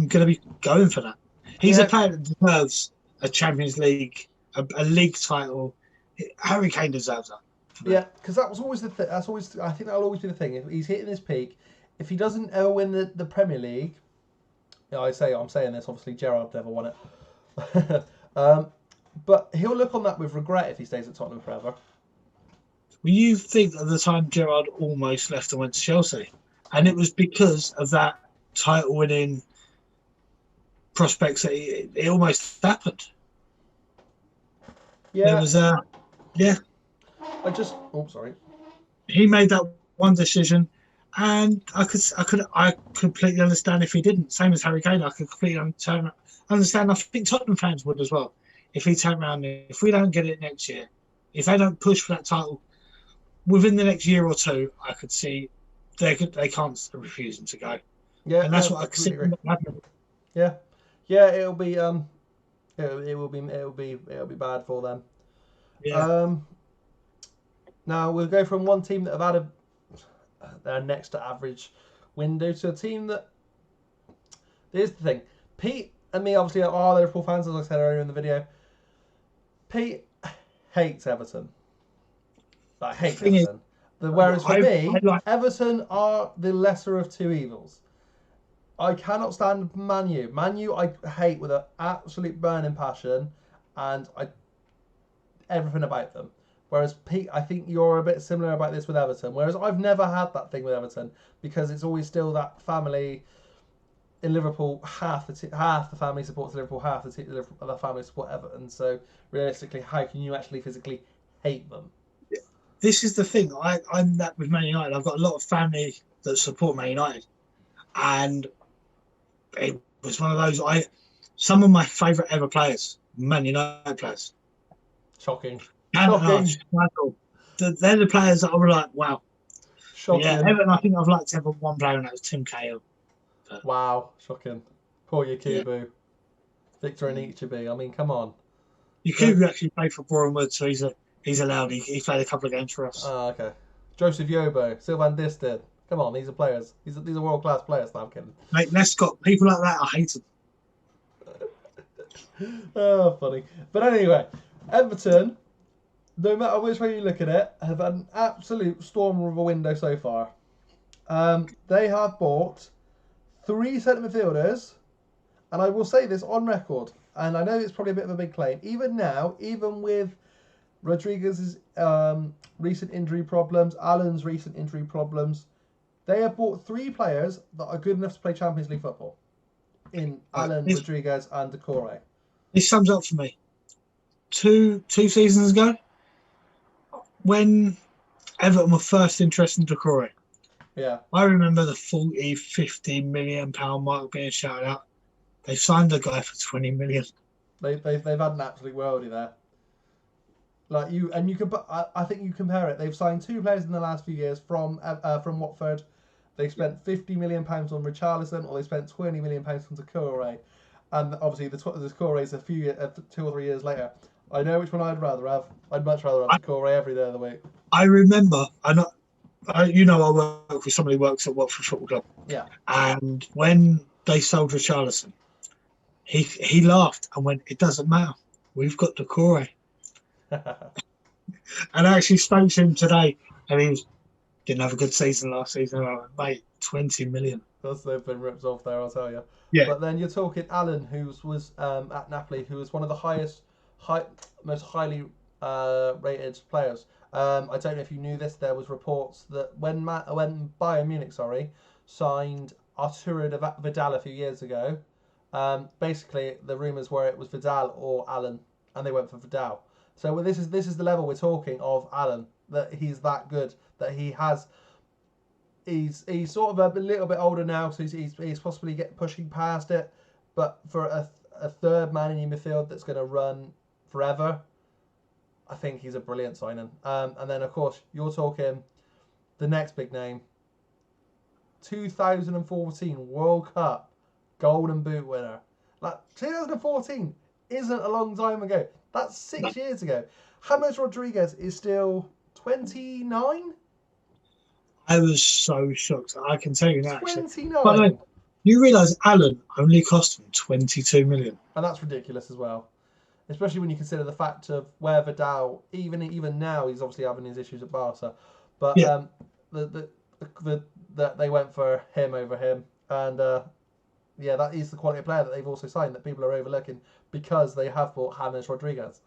going to be going for that. He's a player that deserves a Champions League, a league title. Harry Kane deserves that. Yeah, because that was always the thing. That's always, I think that'll always be the thing. If he's hitting his peak, if he doesn't ever win the Premier League, I'm saying this. Obviously, Gerrard never won it, but he'll look on that with regret if he stays at Tottenham forever. Well, you think at the time Gerrard almost left and went to Chelsea, and it was because of that title-winning prospects that it almost happened. Yeah, there was sorry. He made that one decision, and I completely understand if he didn't. Same as Harry Kane, I could completely understand. I think Tottenham fans would as well. If he turned around, if we don't get it next year, if they don't push for that title within the next year or two, I could see they can't refuse him to go. Yeah, and that's what I could see happening. Yeah, it'll be it'll be bad for them. Yeah. Now we'll go from one team that have had their next to average window to a team that. Here's the thing: Pete and me obviously are Liverpool fans, as I said earlier in the video. Pete hates Everton. I hate Everton. Whereas for me, Everton are the lesser of two evils. I cannot stand Man U. Man U I hate with an absolute burning passion, and everything about them. Whereas Pete, I think you're a bit similar about this with Everton. Whereas I've never had that thing with Everton because it's always still that family. In Liverpool, half the family supports Liverpool, half the family support Everton. So realistically, how can you actually physically hate them? This is the thing. I'm that with Man United. I've got a lot of family that support Man United, and it was one of those. Some of my favourite ever players, Man United players. Shocking. Shocking. They're the players that I were like, wow. Shocking. Yeah, Everton. I think I've liked ever one player, and that was Tim Cahill. Wow, shocking. Poor Yakubu. Yeah. Victor Anichebe. I mean, come on. Yakubu actually played for Bournemouth, so he's allowed. He played a couple of games for us. Oh, okay. Joseph Yobo, Sylvan Distin. Come on, these are players. These are world class players. No, I'm kidding. Mate, Lescott, people like that, I hate them. Oh, funny. But anyway, Everton, no matter which way you look at it, have had an absolute storm of a window so far. They have bought 3 centre midfielders, and I will say this on record, and I know it's probably a bit of a big claim. Even now, even with Rodriguez's recent injury problems, Allen's recent injury problems, they have bought 3 players that are good enough to play Champions League football in Allen, Rodriguez, and Decore. This sums up for me. Two seasons ago, when Everton were first interested in Decore. Yeah. I remember the 40-50 million pound mark being shouted out. They signed a guy for 20 million. They've had an absolute worldie there. Like you can, I think you compare it. They've signed 2 players in the last few years from Watford. They spent 50 million pounds on Richarlison, or they spent 20 million pounds on Decore, and obviously the Decore is 2 or 3 years later. I know which one I'd rather have. I'd much rather have Decore every day of the week. I remember, I work with somebody who works at Watford Football Club. Yeah. And when they sold Richarlison, he laughed and went, "It doesn't matter. We've got Decore." And I actually spoke to him today, and he didn't have a good season last season. I went, "Mate, 20 million." They've been ripped off there, I'll tell you. Yeah. But then you're talking Allen, who was at Napoli, who was one of the most highly rated players. I don't know if you knew this. There was reports that when Bayern Munich, signed Arturo Vidal a few years ago, basically the rumours were it was Vidal or Allen, and they went for Vidal. So this is the level we're talking of Allen, that he's that good, that he's sort of a little bit older now, so he's possibly pushing past it. But for a third man in your midfield that's going to run forever, I think he's a brilliant signing. And then, of course, you're talking the next big name. 2014 World Cup Golden Boot winner. Like, 2014 isn't a long time ago. That's 6 years ago. James Rodriguez is still 29? I was so shocked. I can tell you that. 29? But then, you realise Allen only cost him 22 million. And that's ridiculous as well. especially when you consider the fact of where Vidal, even now, he's obviously having his issues at Barca, but Yeah. that they went for him over him, and yeah, that is the quality of player that they've also signed that people are overlooking because they have bought James Rodriguez.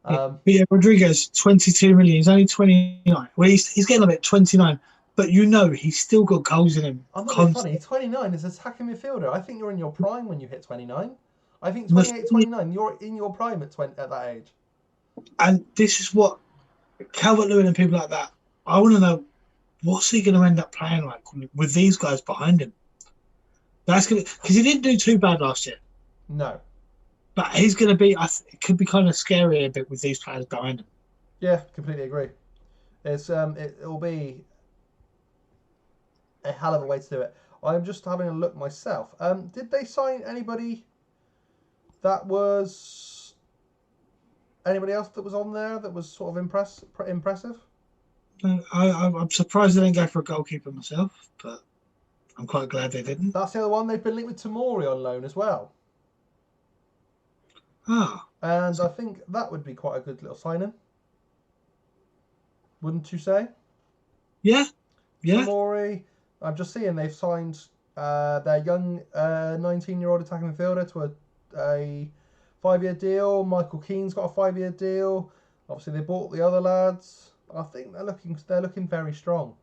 But yeah, Rodriguez, 22 million. He's only 29. Well, he's getting a bit 29, but you know he's still got goals in him. I'm not being funny. 29 is attacking midfielder. I think you're in your prime when you hit 29. I think 28, 29, you're in your prime at that age. And this is what Calvert-Lewin and people like that, I want to know, what's he going to end up playing like with these guys behind him? That's going to, because he didn't do too bad last year. No. But he's going to be, it could be kind of scary a bit with these players behind him. Yeah, completely agree. It'll be a hell of a way to do it. I'm just having a look myself. Did they sign anybody that was anybody else that was on there that was sort of impressive? I'm surprised they didn't go for a goalkeeper myself, but I'm quite glad they didn't. That's the other one. They've been linked with Tamori on loan as well. Ah. And I think that would be quite a good little signing. Wouldn't you say? Yeah. Yeah. Tamori, I'm just seeing they've signed their young 19-year-old attacking midfielder to a 5-year deal. Michael Keane's got a 5-year deal. Obviously, they bought the other lads. I think they're looking very strong.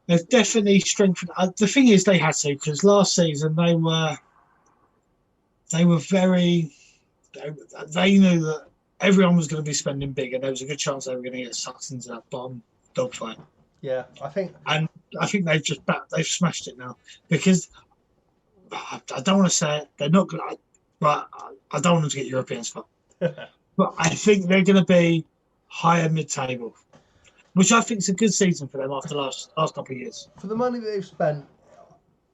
They've definitely strengthened. The thing is, they had to, because last season they were very. They knew that everyone was going to be spending big, and there was a good chance they were going to get sucked into that bottom dogfight. Yeah, I think they've smashed it now, because I don't want to say it, they're not good, but I don't want them to get European spot. But I think they're going to be higher mid-table, which I think is a good season for them after the last couple of years. For the money that they've spent,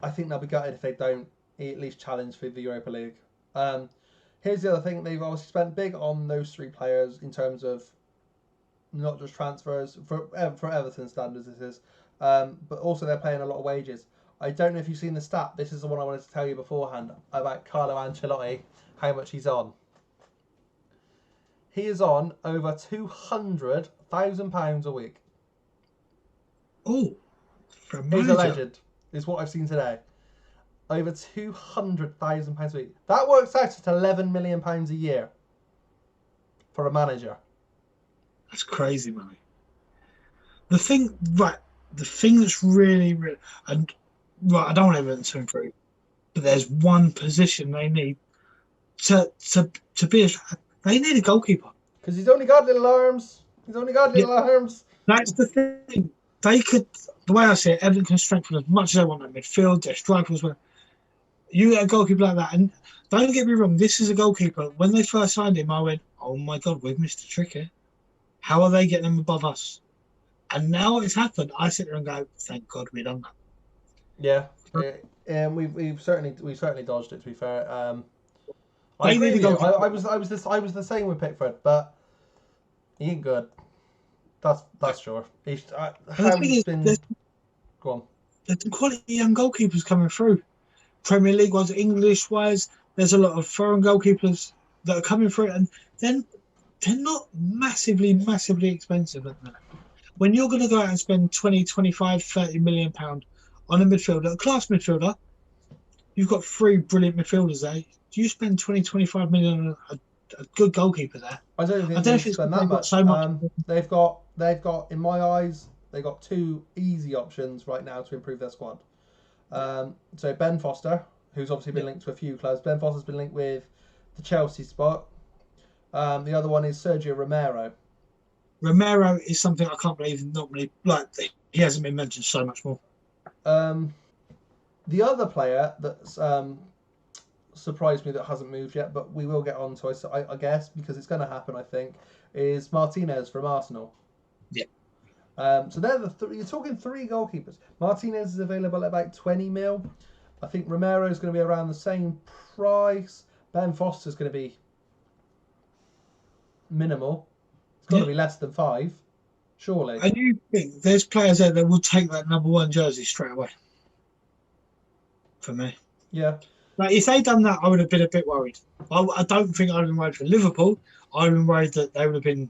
I think they'll be gutted if they don't at least challenge for the Europa League. Here's the other thing. They've obviously spent big on those 3 players in terms of not just transfers, for Everton standards this is, but also they're paying a lot of wages. I don't know if you've seen the stat. This is the one I wanted to tell you beforehand about Carlo Ancelotti, how much he's on. He is on over £200,000 a week. Oh, he's a legend, is what I've seen today. Over £200,000 a week. That works out at £11 million a year for a manager. That's crazy money. The thing that's really, and right, I don't want everything to improve, but there's one position they need to be. They need a goalkeeper. Because he's only got little arms. Arms. That's the thing. They could, the way I see it, Everton can strengthen as much as they want at midfield, their strikers. You get a goalkeeper like that, and don't get me wrong, this is a goalkeeper. When they first signed him, I went, oh my God, we've missed a trick here. How are they getting them above us? And now it's happened. I sit there and go, thank God we done that. Yeah, and we've certainly dodged it. To be fair, I agree with you. I was the same with Pickford, but he ain't good. That's sure. He's how he's been. Go on. There's some quality young goalkeepers coming through. Premier League wise, English wise, there's a lot of foreign goalkeepers that are coming through, and then they're not massively expensive at that. When you're going to go out and spend 20, 25, 30 million pound on a midfielder, a class midfielder, you've got 3 brilliant midfielders there. Do you spend 20, 25 million on a good goalkeeper there? I don't think they spend that much. So much. They've got, in my eyes, they've got 2 easy options right now to improve their squad. So Ben Foster, who's obviously been linked to a few clubs. Ben Foster's been linked with the Chelsea spot. The other one is Sergio Romero. Romero is something I can't believe he hasn't been mentioned so much more. The other player that's surprised me that hasn't moved yet, but we will get on to it, I guess, because it's going to happen, I think, is Martinez from Arsenal. Yeah. So they're you're talking 3 goalkeepers. Martinez is available at about 20 mil. I think Romero is going to be around the same price. Ben Foster's going to be minimal. It's got to be less than 5, surely. And you think there's players that will take that number 1 jersey straight away? For me. Yeah. Like if they'd done that, I would have been a bit worried. I don't think I would have been worried for Liverpool. I would have been worried that they would have been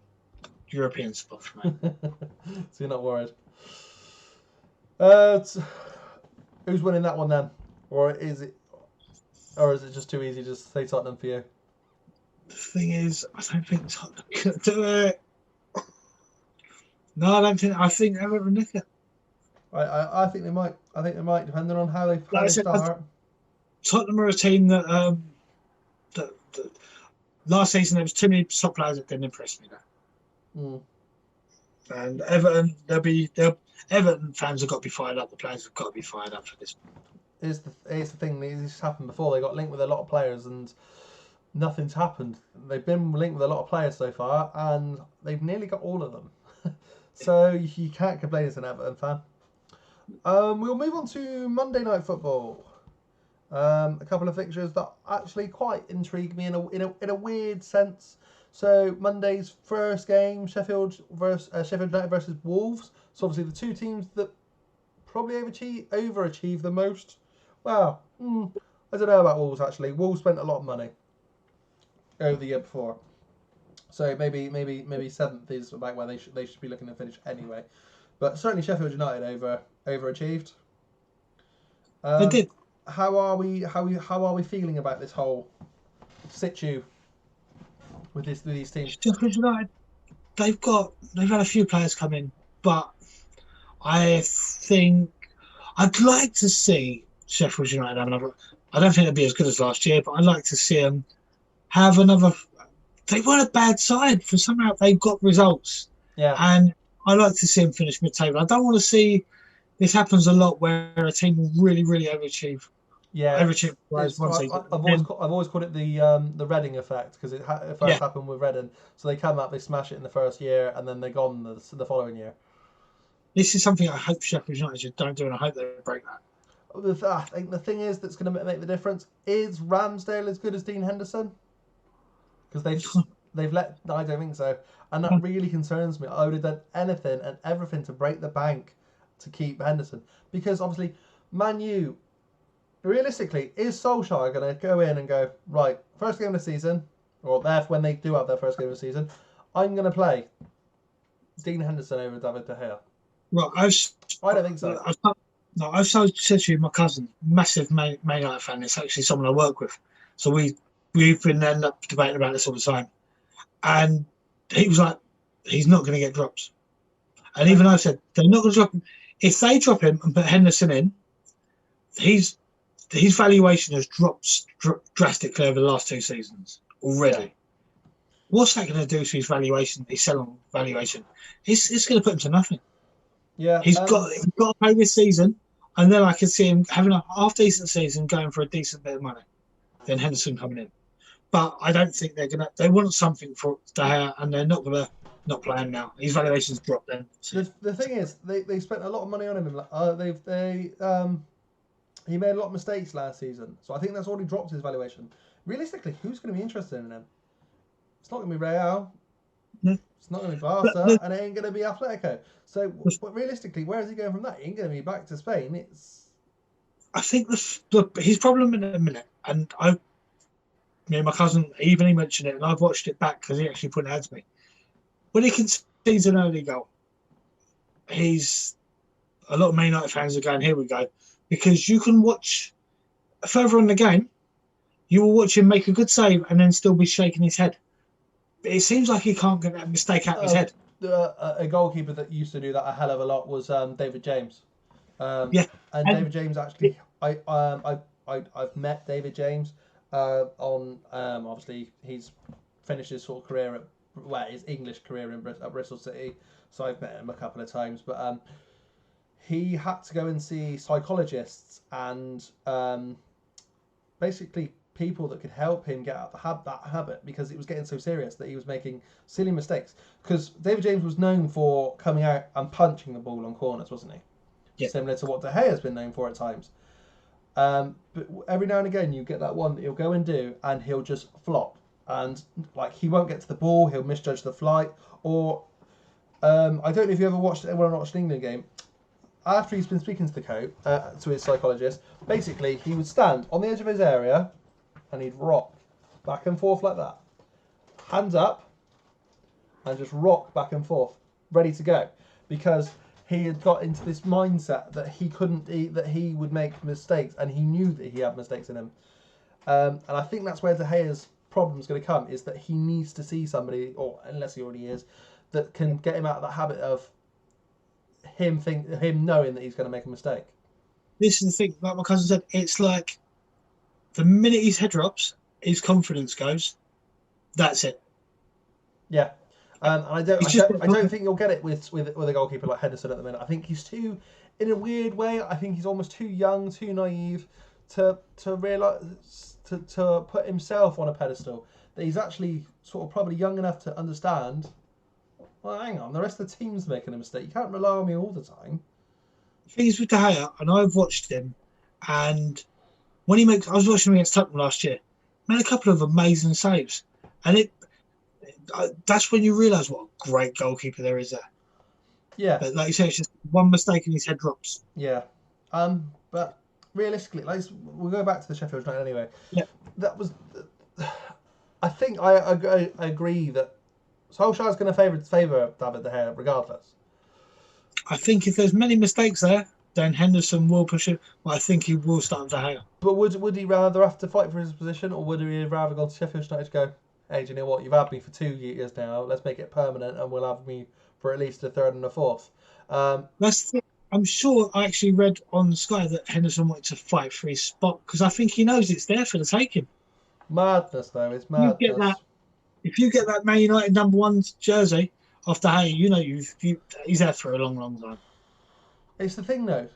European spots, mate. So you're not worried. Who's winning that one then, or is it just too easy to say Tottenham for you? The thing is, I don't think Tottenham can do it. No, I don't think. I think Everton nick it. I think they might. I think they might, depending on how they start. Tottenham are a team that, last season there was too many top players that didn't impress me. And Everton, Everton fans have got to be fired up. The players have got to be fired up for this. It's the thing. This happened before. They got linked with a lot of players and nothing's happened. They've been linked with a lot of players so far, and they've nearly got all of them. So you can't complain as an Everton fan. We'll move on to Monday Night Football. A couple of fixtures that actually quite intrigue me in a weird sense. So Monday's first game, Sheffield United versus Wolves. So obviously the two teams that probably overachieve the most. Well, I don't know about Wolves actually. Wolves spent a lot of money over the year before, so maybe seventh is about where they should be looking to finish anyway. But certainly Sheffield United overachieved. They did. How are we feeling about this whole situ with these teams? Sheffield United, they've had a few players come in, but I think I'd like to see Sheffield United have another. I don't think it'll be as good as last year, but I'd like to see them have another. They weren't a bad side, for somehow they got results. Yeah. And I like to see them finish mid-table. I don't want to see this happens a lot where a team will really, really overachieve. Yeah. Overachieve. I've always called it the Reading effect, because it first happened with Reading. So they come up, they smash it in the first year, and then they're gone the following year. This is something I hope Sheffield United don't do, and I hope they break that. I think the thing is that's going to make the difference is Ramsdale as good as Dean Henderson? Because they've let. I don't think so, and that really concerns me. I would have done anything and everything to break the bank to keep Henderson, because obviously Man U, realistically, is Solskjaer going to go in and go, right, first game of the season, or when they do have their first game of the season, I'm going to play Dean Henderson over David De Gea? Well, I don't think so. I've said to you, my cousin, massive Man United fan. It's actually someone I work with, so we've been end up debating about this all the time. And he was like, he's not going to get drops. And even I said, they're not going to drop him. If they drop him and put Henderson in, his valuation has dropped drastically over the last 2 seasons already. Yeah. What's that going to do to his valuation, his selling valuation? It's going to put him to nothing. Yeah, he's got to play this season, and then I can see him having a half-decent season, going for a decent bit of money. Then Henderson coming in. But I don't think they're going to... They want something for De Gea, and they're not going to not play him now. His valuation's dropped then. The thing is, they spent a lot of money on him. He made a lot of mistakes last season, so I think that's already dropped his valuation. Realistically, who's going to be interested in him? It's not going to be Real. No. It's not going to be Barca, and it ain't going to be Atletico. So, but realistically, where is he going from that? He ain't going to be back to Spain. I think his problem in a minute, and me and my cousin, he mentioned it, and I've watched it back because he actually put it out to me. When he concedes an early goal, a lot of Man United fans are going, here we go, because you can watch further on the game, you will watch him make a good save and then still be shaking his head. But it seems like he can't get that mistake out of his head. A goalkeeper that used to do that a hell of a lot was David James. And David James actually, I've met David James on obviously he's finished his sort of career his English career at Bristol City, so I've met him a couple of times. But he had to go and see psychologists and basically people that could help him get out that habit, because it was getting so serious that he was making silly mistakes. Because David James was known for coming out and punching the ball on corners, wasn't he? Yeah. Similar to what De Gea has been known for at times. But every now and again you get that one that he'll go and do, and he'll just flop, and like he won't get to the ball, he'll misjudge the flight, or I don't know if you ever watched an England game. after he's been speaking to the coach, to his psychologist, basically he would stand on the edge of his area and he'd rock back and forth like that, hands up, and just rock back and forth, ready to go, because he had got into this mindset that he couldn't eat, that he would make mistakes, and he knew that he had mistakes in him. And I think that's where De Gea's problem is going to come, is that he needs to see somebody, or unless he already is, that can get him out of that habit of him knowing that he's going to make a mistake. This is the thing, like my cousin said, it's like the minute his head drops, his confidence goes. That's it. Yeah. And I don't think you'll get it with a goalkeeper like Henderson at the minute. I think he's too, in a weird way, I think he's almost too young, too naive to realise, to put himself on a pedestal. That he's actually sort of probably young enough to understand, well, hang on, the rest of the team's making a mistake. You can't rely on me all the time. The thing is with De Gea, and I've watched him, and when he makes, I was watching him against Tottenham last year, made a couple of amazing saves, and that's when you realise what a great goalkeeper there is there. Yeah. But like you say, it's just one mistake and his head drops. Yeah. But realistically, we'll go back to the Sheffield United anyway. Yeah. That was. I think I agree that Solskjaer's going to favour David De Gea regardless. I think if there's many mistakes there, then Henderson will push it. But I think he will start De Gea. But would he rather have to fight for his position, or would he rather go to Sheffield United to go, hey, do you know what? You've had me for 2 years now. Let's make it permanent, and we'll have me for at least a third and a fourth. That's the thing. I'm sure I actually read on Sky that Henderson wanted to fight for his spot because I think he knows it's there for the taking. Madness, though. It's madness. If you get that Man United #1 jersey off De Gea, you know he's there for a long, long time. It's the thing, though.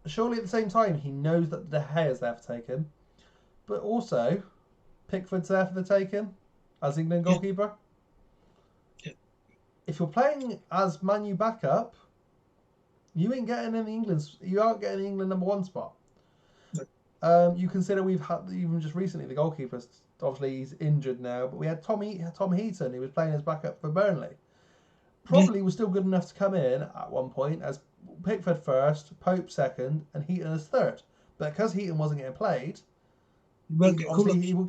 Surely at the same time, he knows that De Gea's there for taking, but also Pickford's there for the taking as England goalkeeper. Yeah. If you're playing as Man U backup, you ain't getting in the England. You aren't getting the England #1 spot. No. You consider we've had even just recently the goalkeeper. Obviously he's injured now, but we had Tom Heaton who was playing as backup for Burnley. Probably was still good enough to come in at one point as Pickford first, Pope second, and Heaton as third. But because Heaton wasn't getting played, he won't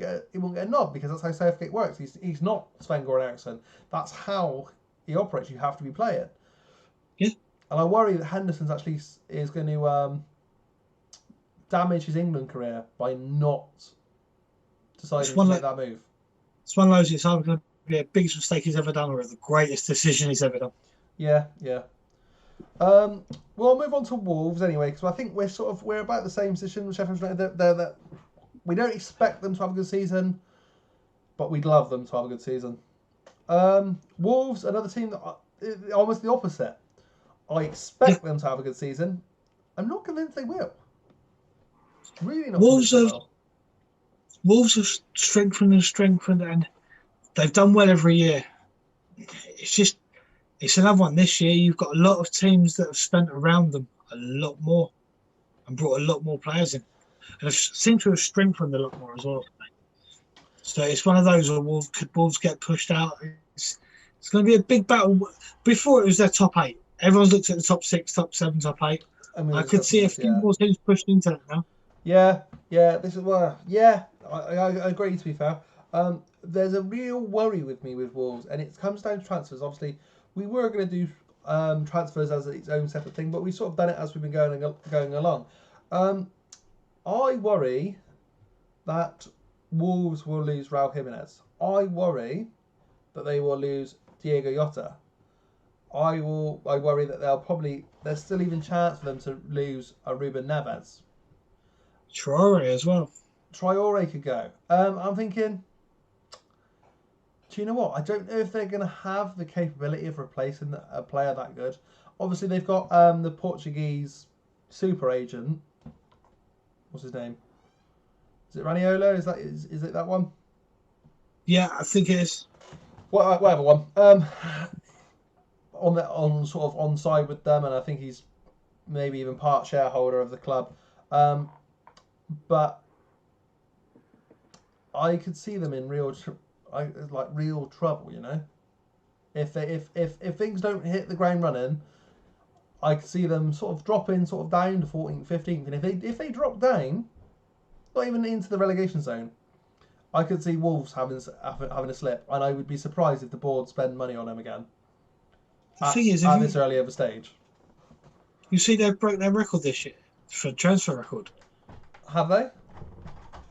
get a nod because that's how Southgate works. He's not Sven-Goran Eriksson. That's how he operates. You have to be playing. Yeah. And I worry that Henderson's actually is going to damage his England career by not deciding to make that move. It's one of those. It's either going to be the biggest mistake he's ever done or the greatest decision he's ever done. Yeah. Well, I'll move on to Wolves anyway because I think we're about the same position with Sheffield United. We don't expect them to have a good season, but we'd love them to have a good season. Wolves, another team that almost the opposite. I expect them to have a good season. I'm not convinced they will. Really not. Wolves have strengthened, and they've done well every year. It's another one. This year, you've got a lot of teams that have spent around them a lot more and brought a lot more players in. And seem to have strengthened a lot more as well. So it's one of those where Wolves get pushed out. It's going to be a big battle. Before it was their top 8. Everyone's looked at the top 6, top 7, top 8. I could see a few more teams pushed into that now. Yeah. This is I agree. To be fair, there's a real worry with me with Wolves, and it comes down to transfers. Obviously, we were going to do transfers as its own separate thing, but we've sort of done it as we've been going along. I worry that Wolves will lose Raul Jimenez. I worry that they will lose Diego Jota. I worry that there's still even chance for them to lose a Ruben Neves. Traore as well. Traore could go. I'm thinking, do you know what? I don't know if they're going to have the capability of replacing a player that good. Obviously, they've got the Portuguese super agent. What's his name? Is it Raniola? Is it that one? Yeah, I think it is. Whatever one. On sort of on side with them, and I think he's maybe even part shareholder of the club. But I could see them in real trouble, you know. If things don't hit the ground running, I could see them sort of dropping down to 14th, 15th, and if they drop down, not even into the relegation zone, I could see Wolves having a slip, and I would be surprised if the board spend money on them again The thing is, at this early of a stage. you see they broke their record this year for transfer record. Have they?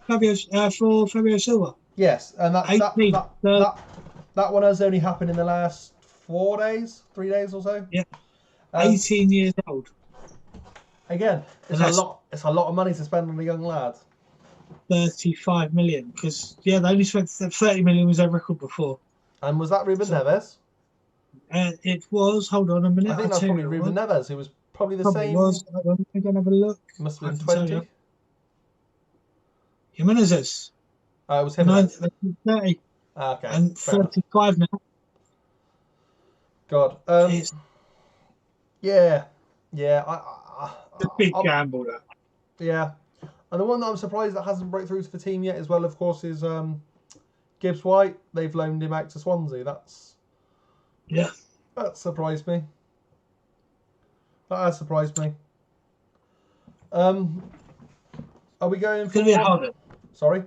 For Fabio Silva. Yes, and that 18, that one has only happened in the last 3 days or so. Yeah, 18 years old. Again, it's a lot. It's a lot of money to spend on a young lad. 35 million, because they only spent 30 million was their record before. And was that Ruben Neves? It was. Hold on a minute. I think that's probably Ruben Neves, who was probably the same. Was. Hold on, I'm gonna have a look. Must have been 20. Jimenez. It was him. 30. Okay. And 35 now. God. Yeah. It's a big gamble, that. Yeah. And the one that I'm surprised that hasn't broke through to the team yet as well, of course, is Gibbs White. They've loaned him out to Swansea. That surprised me. That has surprised me. Are we going for... It's going to be a harder. Sorry?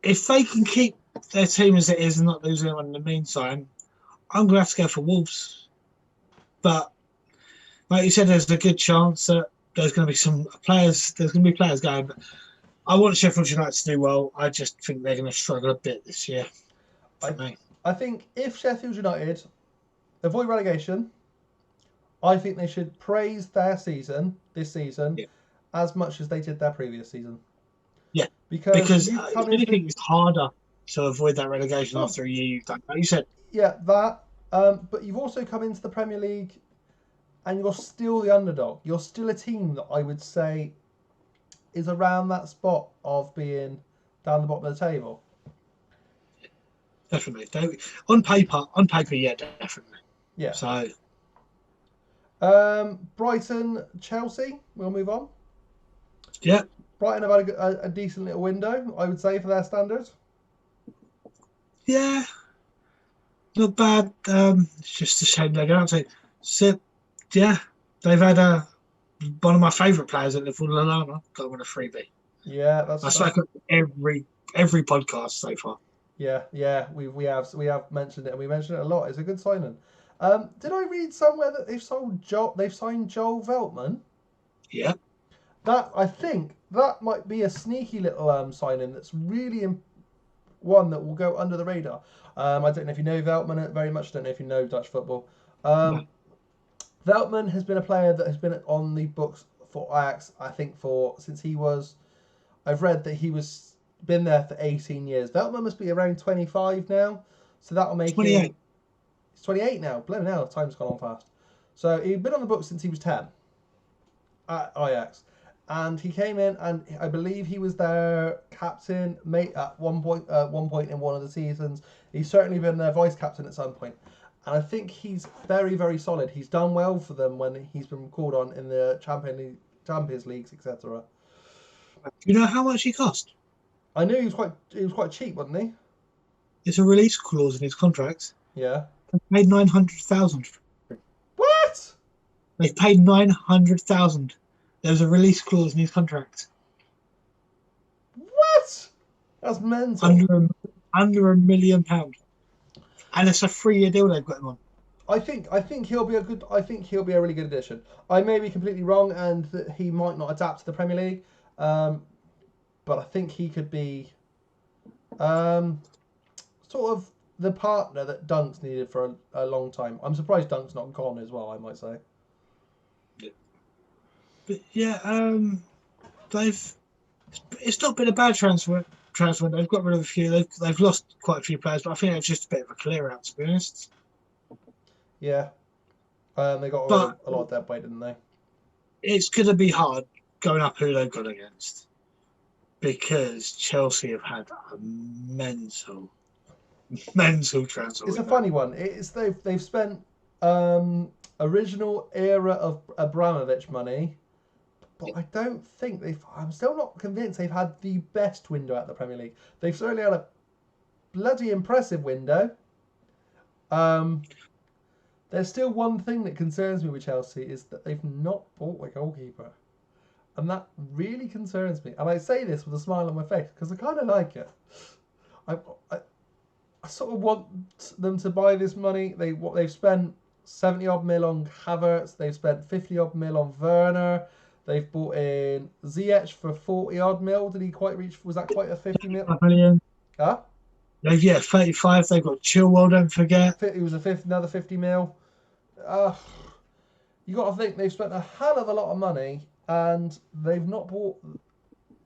If they can keep their team as it is and not lose anyone in the meantime, I'm going to have to go for Wolves. But, like you said, there's a good chance that there's going to be some players. There's going to be players going. But I want Sheffield United to do well. I just think they're going to struggle a bit this year. I think if Sheffield United avoid relegation, I think they should praise their season this season as much as they did their previous season. Yeah, because I think it's harder to avoid that relegation after a year you've done. Like you said. Yeah, that. But you've also come into the Premier League, and you're still the underdog. You're still a team that I would say is around that spot of being down the bottom of the table. Definitely. On paper, yeah, definitely. Yeah. So. Brighton, Chelsea. We'll move on. Yeah. Brighton have had a decent little window, I would say, for their standards. Yeah. Not bad. It's just a shame they don't say. So, yeah, they've had one of my favourite players at Liverpool, Lallana, got on a freebie. Yeah, that's like every podcast so far. Yeah, we have mentioned it, and we mentioned it a lot. It's a good signing. Did I read somewhere that they've signed Joel Veltman? Yeah. I think that might be a sneaky little signing that's really one that will go under the radar. I don't know if you know Veltman very much. Don't know if you know Dutch football. Veltman has been a player that has been on the books for Ajax, I think, since he was... I've read that he was been there for 18 years. Veltman must be around 25 now, so that'll make 28. him... He's 28 now. Bloody hell, time's gone on fast. So he'd been on the books since he was 10 at Ajax. And he came in, and I believe he was their captain, mate, at one point in one of the seasons. He's certainly been their vice captain at some point. And I think he's very, very solid. He's done well for them when he's been called on in the Champions Leagues, etc. You know how much he cost? I knew he was quite cheap, wasn't he? There's a release clause in his contract. Yeah. They paid 900,000. What? They paid 900,000. There's a release clause in his contract. What? That's mental. Under £1 million. And it's a 3-year deal they've got him on. I think he'll be a really good addition. I may be completely wrong, and that he might not adapt to the Premier League, but I think he could be sort of the partner that Dunk's needed for a long time. I'm surprised Dunk's not gone as well, I might say. Yeah. But yeah, it's not been a bad transfer. They've got rid of a few. They've lost quite a few players, but I think it's just a bit of a clear out, to be honest. Yeah, they got a lot of dead weight, didn't they? It's going to be hard going up who they've gone against, because Chelsea have had a mental transfer. It's a funny one. They've spent original era of Abramovich money. But I don't think I'm still not convinced they've had the best window at the Premier League. They've certainly had a bloody impressive window. There's still one thing that concerns me with Chelsea is that they've not bought a goalkeeper. And that really concerns me. And I say this with a smile on my face because I kind of like it. I, I, I sort of want them to buy this money. They've spent 70 odd mil on Havertz. They've spent 50 odd mil on Werner. They've bought in Ziyech for 40 odd mil. Did he quite reach? Was that quite a 50 mil? 5 million. Huh? Yeah, 35. They've got Chilwell, don't forget. It was another 50 mil. You got to think they've spent a hell of a lot of money and they've not bought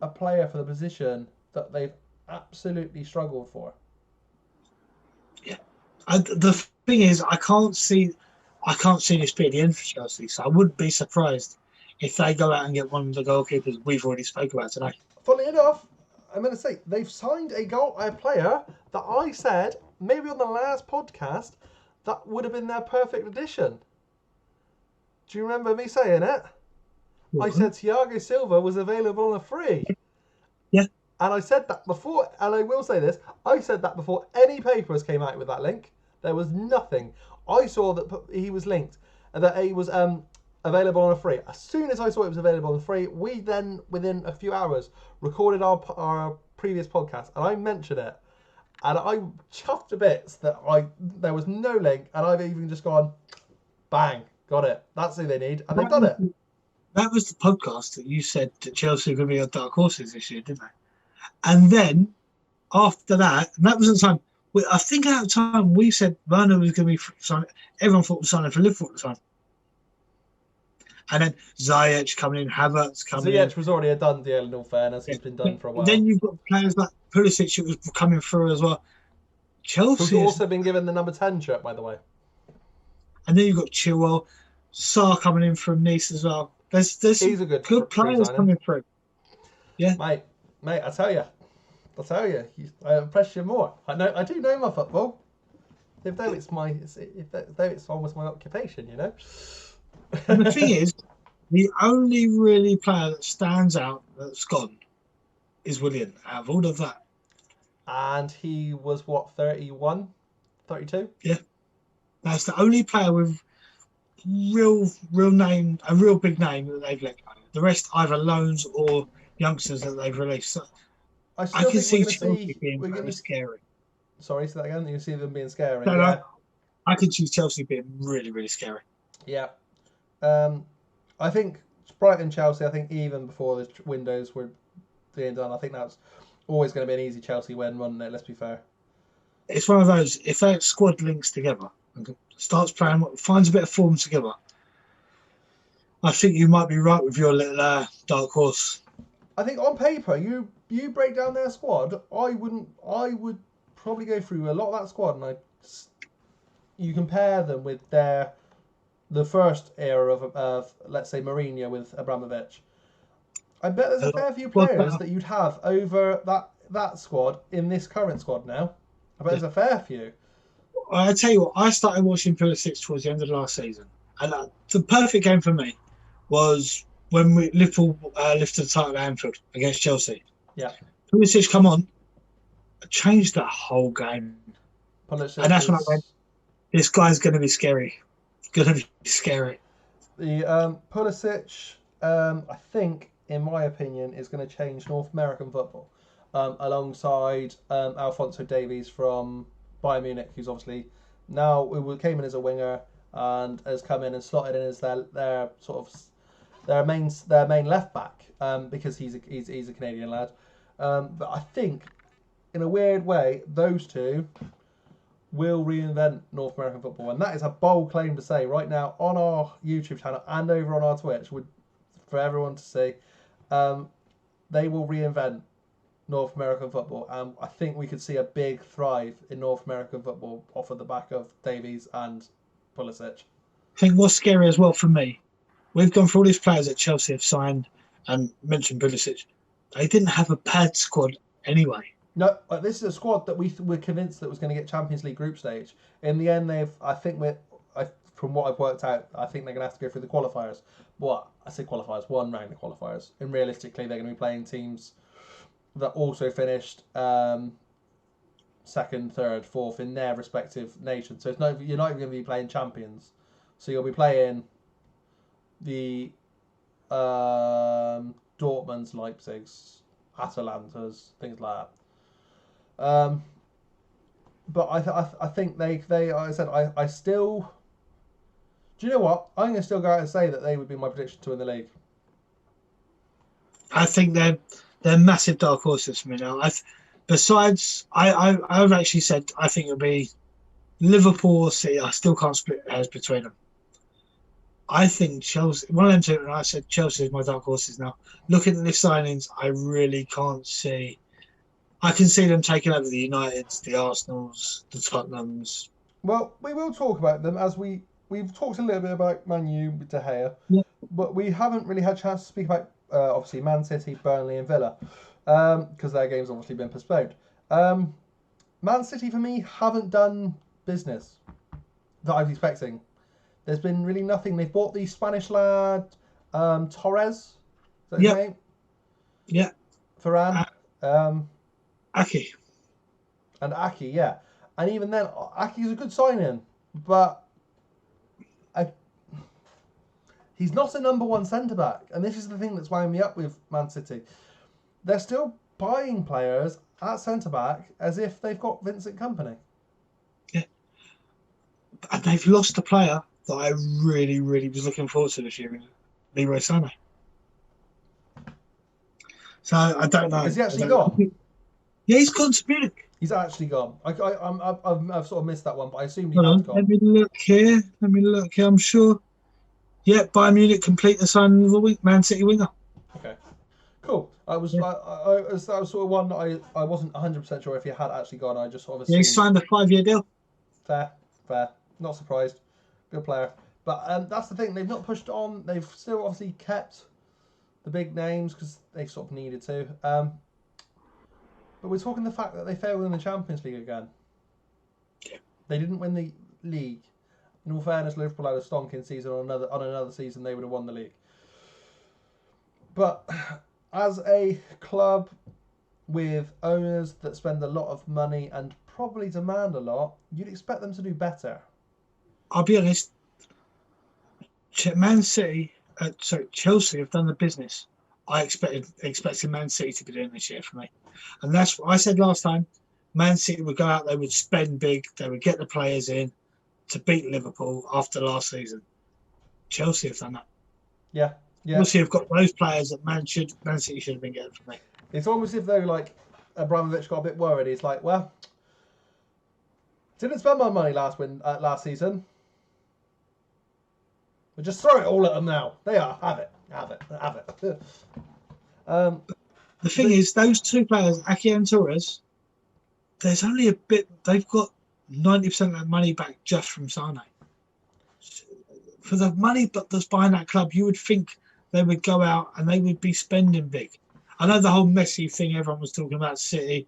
a player for the position that they've absolutely struggled for. Yeah, the thing is, I can't see this being the end for Chelsea. So I wouldn't be surprised if they go out and get one of the goalkeepers we've already spoke about today. Funnily enough, I'm going to say they've signed a player that I said maybe on the last podcast that would have been their perfect addition. Do you remember me saying it? Mm-hmm. I said Thiago Silva was available on a free. Yeah. And I said that before, and I will say this, I said that before any papers came out with that link. There was nothing. I saw that he was linked, that he was available on a free. As soon as I saw it was available on a free, we then, within a few hours, recorded our previous podcast, and I mentioned it. And I chuffed to bits that there was no link, and I've even just gone, bang, got it. That's who they need, and they've done it. That was the podcast that you said that Chelsea were going to be our dark horses this year, didn't they? And then after that, and that was the time. I think at the time we said Werner was going to be signing. Everyone thought was signing for Liverpool at the time. And then Ziyech coming in, Havertz coming in. Ziyech was already a done deal in all fairness. He's been done for a while. Then you've got players like Pulisic who was coming through as well. Chelsea who's also been given the number 10 shirt, by the way. And then you've got Chilwell, Sarr coming in from Nice as well. There's He's a good players coming through. Yeah, mate, I tell you, I impress you more. I do know my football. If though it's almost my occupation, you know. And the thing is, the only really player that stands out that's gone is Willian. Out of all of that, and he was what 31, 32. Yeah, that's the only player with real name, a real big name that they've let go. The rest either loans or youngsters that they've released. So I can see Chelsea being really scary. Sorry, say that again. You can see them being scary. No, yeah. I can see Chelsea being really scary. Yeah. I think Brighton, Chelsea. I think even before the windows were being done, I think that's always going to be an easy Chelsea win, wasn't it? Let's be fair. It's one of those. If that squad links together and starts playing, finds a bit of form together, I think you might be right with your little dark horse. I think on paper, you break down their squad. I would probably go through a lot of that squad, and you compare them with the first era of let's say Mourinho with Abramovich. I bet there's a fair few players that you'd have over that squad in this current squad now. I bet there's a fair few. I tell you what, I started watching Pulisic towards the end of last season, and the perfect game for me was when Liverpool lifted the title at Anfield against Chelsea. Yeah, Pulisic come on, changed that whole game, Pulisic and that's when I went, this guy's going to be scary. Going to be scary. The Pulisic, I think, in my opinion, is going to change North American football, alongside Alphonso Davies from Bayern Munich, who's obviously now came in as a winger and has come in and slotted in as their sort of their main left back, because he's a Canadian lad. But I think, in a weird way, those two will reinvent North American football, and that is a bold claim to say right now on our YouTube channel and over on our Twitch, for everyone to see. They will reinvent North American football, and I think we could see a big thrive in North American football off of the back of Davies and Pulisic. I think what's scary as well for me, we've gone through all these players that Chelsea have signed and mentioned Pulisic. They didn't have a bad squad anyway. No, this is a squad that we were convinced that was going to get Champions League group stage. In the end, from what I've worked out, I think they're going to have to go through the qualifiers. Well, I say qualifiers, one round of qualifiers. And realistically, they're going to be playing teams that also finished second, third, fourth in their respective nations. So you're not even going to be playing champions. So you'll be playing the Dortmunds, Leipzigs, Atalantas, things like that. But I think they like I said, I still. Do you know what? I'm going to still go out and say that they would be my prediction to win the league. I think they're massive dark horses for me now. I've actually said I think it'll be Liverpool or City. I still can't split hairs between them. I think Chelsea, one of them two, and I said Chelsea is my dark horses now. Looking at the signings, I really can't see. I can see them taking over the Uniteds, the Arsenals, the Tottenhams. Well, we will talk about them as we've talked a little bit about Man U with De Gea, but we haven't really had a chance to speak about obviously Man City, Burnley, and Villa because their game's obviously been postponed. Man City for me haven't done business that I was expecting. There's been really nothing. They've bought the Spanish lad Torres. Is that his name? Yeah. Varane. Aki. And Aki, yeah. And even then, Aki's a good signing, but he's not a number one centre back. And this is the thing that's winding me up with Man City. They're still buying players at centre back as if they've got Vincent Kompany. Yeah. And they've lost a player that I really, really was looking forward to this year, Leroy Sané. So I don't know. Has he actually gone? Yeah, he's gone to Munich. He's actually gone. I've sort of missed that one, but I assumed he had gone. Let me look here. I'm sure. Yeah, Bayern Munich complete the signing of the week. Man City winger. Okay, cool. That was sort of one that I wasn't 100% sure if he had actually gone. I just sort of assumed. Yeah, he signed a 5-year deal. Fair. Not surprised. Good player. But that's the thing. They've not pushed on. They've still obviously kept the big names because they sort of needed to. But we're talking the fact that they failed in the Champions League again. Yeah. They didn't win the league. In all fairness, Liverpool had a stonking season. On another season, they would have won the league. But as a club with owners that spend a lot of money and probably demand a lot, you'd expect them to do better. I'll be honest. Chelsea have done the business I expected Man City to be doing this year for me. And that's what I said last time. Man City would go out, they would spend big, they would get the players in to beat Liverpool after last season. Chelsea have done that. Yeah. Chelsea have got those players that Man City should have been getting for me. It's almost as if though like Abramovich got a bit worried. He's like, well, didn't spend my money last season. We'll just throw it all at them now. They are. Have it. The thing is, those two players, Aki and Torres, there's only a bit. They've got 90% of that money back just from Sané. For the money that's buying that club, you would think they would go out and they would be spending big. I know the whole Messi thing everyone was talking about City.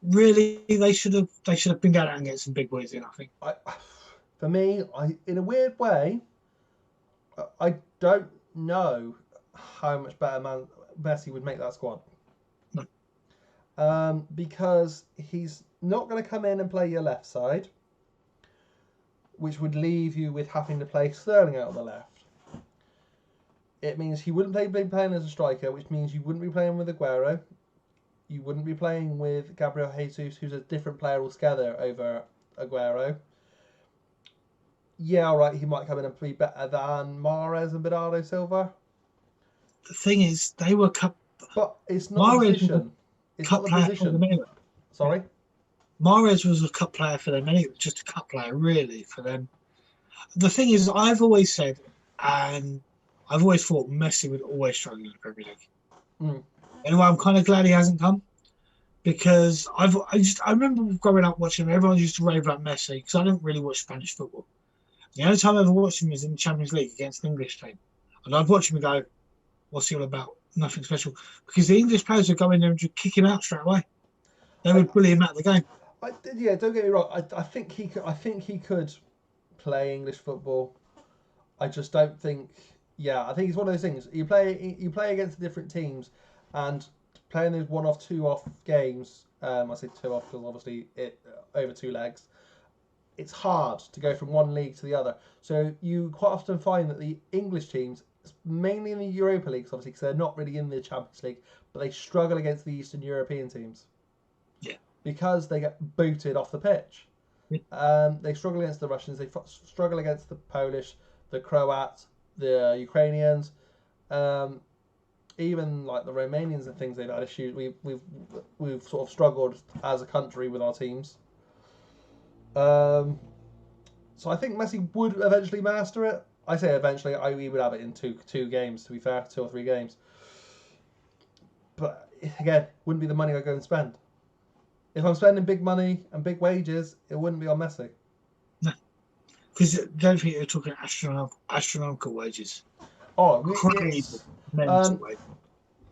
Really, they should have been going out and getting some big boys in. I think. For me, in a weird way, I don't know how much better Messi would make that squad. No. Because he's not going to come in and play your left side, which would leave you with having to play Sterling out on the left. It means he wouldn't be playing as a striker, which means you wouldn't be playing with Aguero. You wouldn't be playing with Gabriel Jesus, who's a different player altogether over Aguero. Yeah, all right, he might come in and be better than Mahrez and Bernardo Silva. The thing is, they were cup. But it's not the position. It's not the position. Anyway. Sorry? Mahrez was a cup player for them anyway, just a cup player really for them. The thing is, I've always said, and I've always thought Messi would always struggle in the Premier League. Mm. Anyway, I'm kind of glad he hasn't come because I remember growing up watching him. Everyone used to rave about Messi because I didn't really watch Spanish football. The only time I ever watched him was in the Champions League against the English team, and I'd watch him and go, "What's he all about? Nothing special." Because the English players would go in there and just kick him out straight away. They would bully him out of the game. Yeah, don't get me wrong. I think he could. I think he could play English football. I just don't think. Yeah, I think it's one of those things. You play against different teams, and playing those 1-off, 2-off games I say 2 off because obviously it over 2 legs. It's hard to go from one league to the other. So you quite often find that the English teams, mainly in the Europa Leagues, obviously, because they're not really in the Champions League, but they struggle against the Eastern European teams. Yeah. Because they get booted off the pitch. Yeah. They struggle against the Russians. They struggle against the Polish, the Croats, the Ukrainians, even like the Romanians and things. They've had issues. We've sort of struggled as a country with our teams. So I think Messi would eventually master it. I say eventually. We would have it in two games. To be fair, 2 or 3 games. But again, wouldn't be the money I go and spend. If I'm spending big money and big wages, it wouldn't be on Messi. No, because don't think you're talking astronomical wages. Oh, Crazy, mental wages.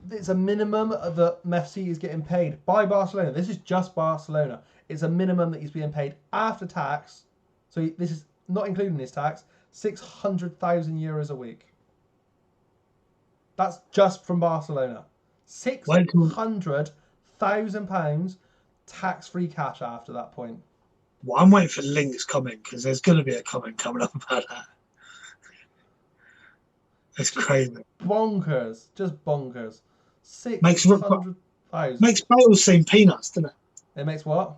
It's a minimum that Messi is getting paid by Barcelona. This is just Barcelona. It's a minimum that he's being paid after tax. So this is not including his tax. 600,000 euros a week. That's just from Barcelona. £600,000 tax-free cash after that point. Well, I'm waiting for Link's comment because there's going to be a comment coming up about that. It's crazy. Bonkers. Just bonkers. Makes 600,000. Bales seem peanuts, doesn't it? It makes what?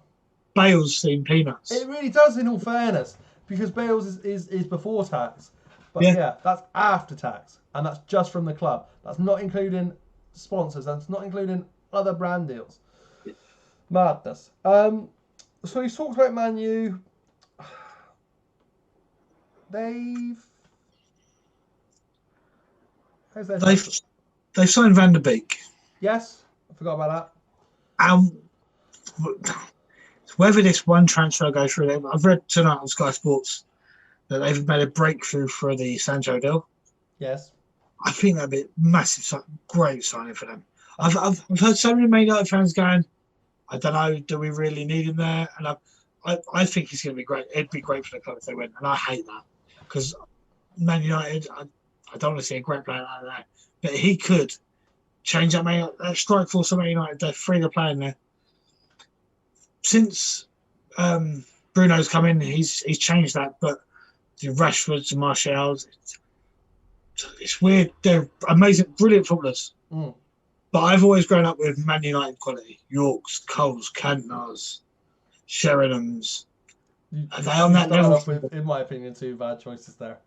Bales seem peanuts. It really does, in all fairness, because Bales is before tax. But yeah, that's after tax. And that's just from the club. That's not including sponsors. That's not including other brand deals. Madness. So he's talked about Man U. They've signed Van der Beek. Yes, I forgot about that. Whether this one transfer goes through, I've read tonight on Sky Sports that they've made a breakthrough for the Sancho deal. Yes. I think that'd be a massive, great signing for them. I've heard so many Man United fans going, I don't know, do we really need him there? And I think he's going to be great. It'd be great for the club if they went, and I hate that because Man United, I don't want to see a great player like that, but he could change that strike force of Man United. They're free to play in there. Since Bruno's come in, he's changed that, but the Rashfords and Martials, it's weird. They're amazing, brilliant footballers. Mm. But I've always grown up with Man United quality. Yorks, Coles, Cantonas, Sheridans. Are they on that level? With, in my opinion, 2 bad choices there.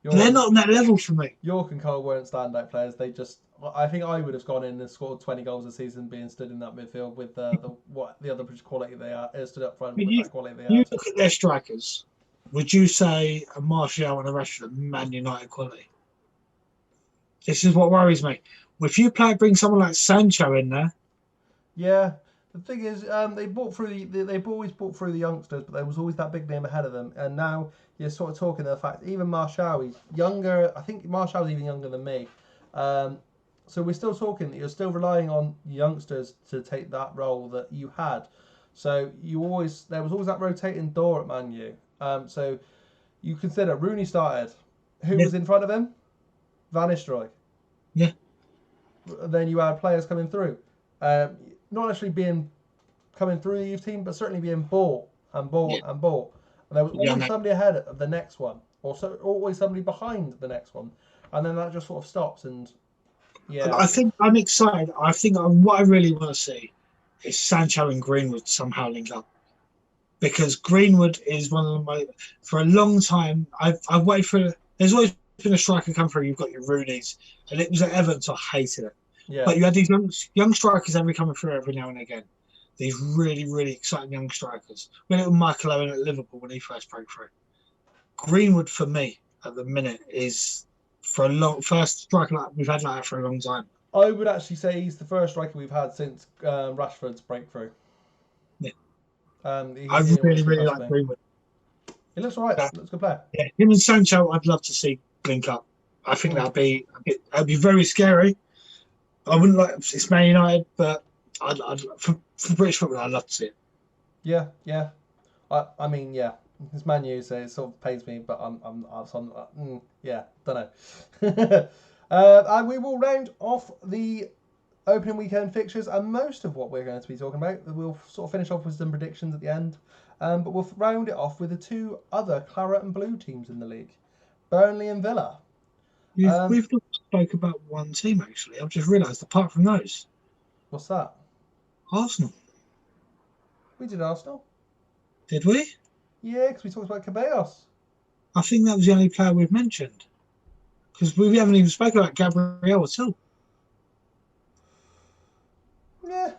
They're not on that level for me. York and Cole weren't standout players. They just, I think I would have gone in and scored 20 goals a season being stood in that midfield with the other quality they are, stood up front with that quality they You look at their strikers. Would you say a Martial and a Rashford are Man United quality? This is what worries me. If you bring someone like Sancho in there. Yeah. The thing is, they've always brought through the youngsters, but there was always that big name ahead of them. And now you're sort of talking the fact even Martial, he's younger. I think Martial's even younger than me. So we're still talking that you're still relying on youngsters to take that role that you had. So there was always that rotating door at Man U. So you consider Rooney started. Who was in front of him? Van Nistelrooy. Yeah. Then you had players coming through. Not actually coming through the youth team, but certainly being bought. And there was always somebody ahead of the next one, or always somebody behind the next one, and then that just sort of stops. And yeah, I think I'm excited. I think what I really want to see is Sancho and Greenwood somehow link up, because Greenwood is one of my. For a long time, I've waited for. There's always been a striker come through. You've got your Rooneys, and it was at Everton, so I hated it. Yeah. But you had these young strikers coming through every now and again. These really, really exciting young strikers. We had Michael Owen at Liverpool when he first broke through. Greenwood, for me, at the minute, is first striker we've had like that for a long time. I would actually say he's the first striker we've had since Rashford's breakthrough. Yeah. I really, really like Greenwood. He looks alright. Looks a good player. Yeah, him and Sancho, I'd love to see link up. I think that'd be very scary. I wouldn't like it's Man United, but for British football, I'd love to see it. Yeah. I mean, yeah, it's Man U, so it sort of pains me, but don't know. And we will round off the opening weekend fixtures, and most of what we're going to be talking about. We'll sort of finish off with some predictions at the end, but we'll round it off with the two other claret and blue teams in the league, Burnley and Villa. We've not spoke about one team actually. I've just realised. Apart from those, What's that? Arsenal. We did Arsenal. Did we? Yeah, because we talked about Caballos. I think that was the only player we've mentioned. Because we haven't even spoken about Gabriel at all. Yeah.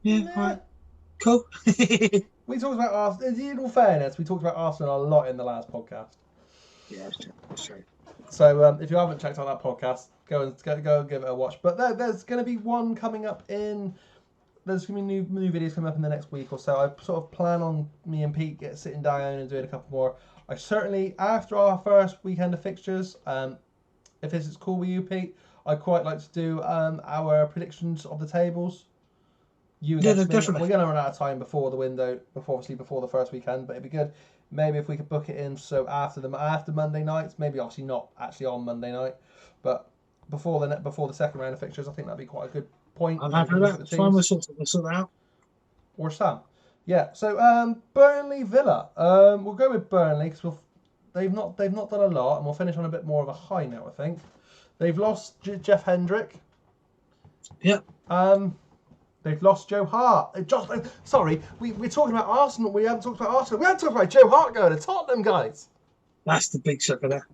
Yeah, right. Cool. We talked about Arsenal. In all fairness, we talked about Arsenal a lot in the last podcast. Yeah, that's true. So if you haven't checked out that podcast, go and give it a watch. But there's going to be one coming up in. There's going to be new videos coming up in the next week or so. I sort of plan on me and Pete sitting down and doing a couple more. I certainly, after our first weekend of fixtures, if this is cool with you, Pete, I'd quite like to do our predictions of the tables. Definitely. We're going to run out of time before the window, before the first weekend, but it'd be good. Maybe if we could book it in so after Monday nights, maybe obviously not actually on Monday night, but before the second round of fixtures, I think that'd be quite a good point. I'm happy with that. Fine, we'll sort that out. Or Sam. Yeah. So Burnley Villa. We'll go with Burnley because they've not done a lot, and we'll finish on a bit more of a high note. I think they've lost Jeff Hendrick. Yep. They've lost Joe Hart. Sorry, we're talking about Arsenal. We haven't talked about Arsenal. We haven't talked about Joe Hart going to Tottenham, guys. That's the big sucker there.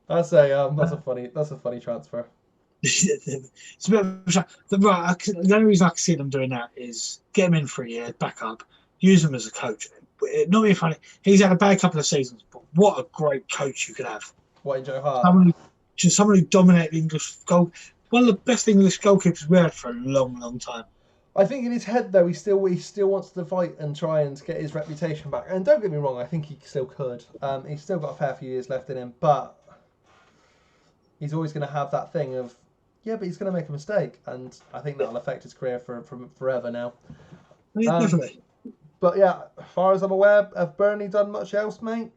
That's a funny transfer. It's a bit of a right. The only reason I can see them doing that is get him in for a year, back up, use him as a coach. Not being funny, he's had a bad couple of seasons, but what a great coach you could have. What, in Joe Hart? Someone who dominated English goal. One of the best English goalkeepers we had for a long, long time. I think in his head though, he still wants to fight and try and get his reputation back. And don't get me wrong, I think he still could. He's still got a fair few years left in him, but he's always going to have that thing of, yeah, but he's going to make a mistake, and I think that'll affect his career for forever now. Yeah, definitely. But yeah, as far as I'm aware, have Burnley done much else, mate?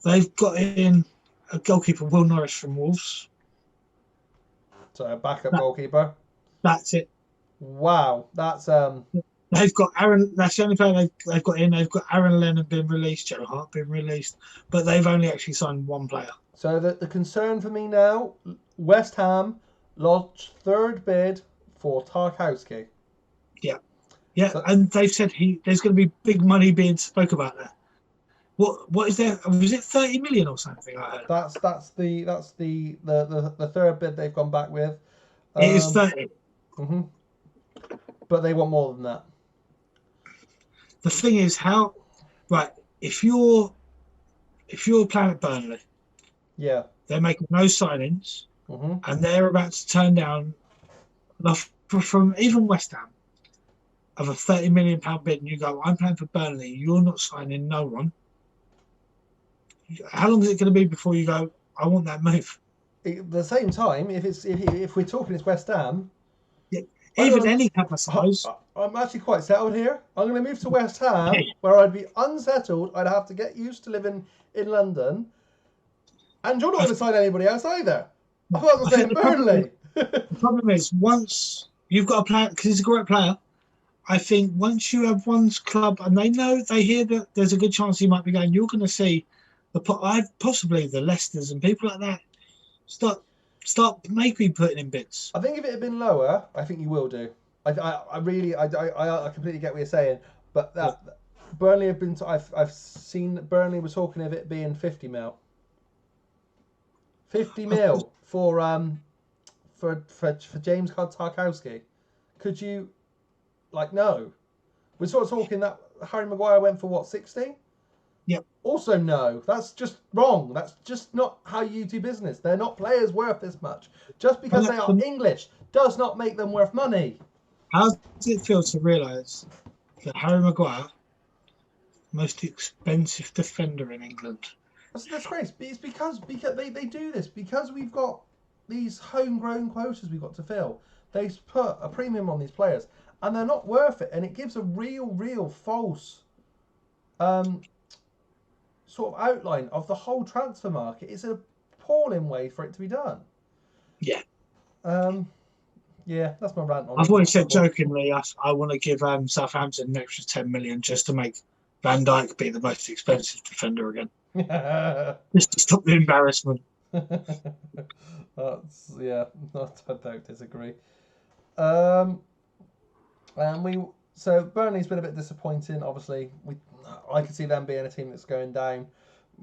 They've got in a goalkeeper, Will Norris from Wolves. So a backup goalkeeper. That's it. Wow, that's They've got Aaron. That's the only player they've got in. They've got Aaron Lennon being released, Joe Hart being released, but they've only actually signed one player. So the concern for me now, West Ham lodged third bid for Tarkowski. Yeah, so, and they've said there's going to be big money being spoke about there. What is there? Was it 30 million or something like that? That's the third bid they've gone back with. It is 30. Mm-hmm. But they want more than that. The thing is, if you're playing at Burnley, yeah, they're making no signings, and they're about to turn down an offer from even West Ham of a £30 million bid, and you go, I'm playing for Burnley, you're not signing no one. How long is it going to be before you go, I want that move? At the same time, if we're talking it's West Ham, even any type of size. I'm actually quite settled here. I'm going to move to West Ham, where I'd be unsettled. I'd have to get used to living in London, and you're not going to sign anybody else either. I'm not going to say Burnley. The problem is, once you've got a player, because he's a great player, I think once you have one's club and they hear that there's a good chance he might be going, you're going to see possibly the Leicesters and people like that start maybe putting in bids. I think if it had been lower, I think you will do. I really completely get what you're saying, but Burnley have been. I've seen Burnley were talking of it being 50 mil. 50 mil for James Tarkowski. Could you? No. We're sort of talking that Harry Maguire went for what, 60? Yep. Also, no. That's just wrong. That's just not how you do business. They're not players worth this much. Just because they are English does not make them worth money. How does it feel to realise that Harry Maguire, most expensive defender in England? That's a disgrace. It's because they do this. Because we've got these homegrown quotas we've got to fill. They put a premium on these players. And they're not worth it, and it gives a real false sort of outline of the whole transfer market. It's an appalling way for it to be done. Yeah. Yeah, that's my rant on. I've always said football. jokingly, I want to give Southampton an extra 10 million just to make Van Dijk be the most expensive defender again, just to stop the embarrassment. Yeah, I don't disagree. Um, and so Burnley's been a bit disappointing. Obviously, I could see them being a team that's going down.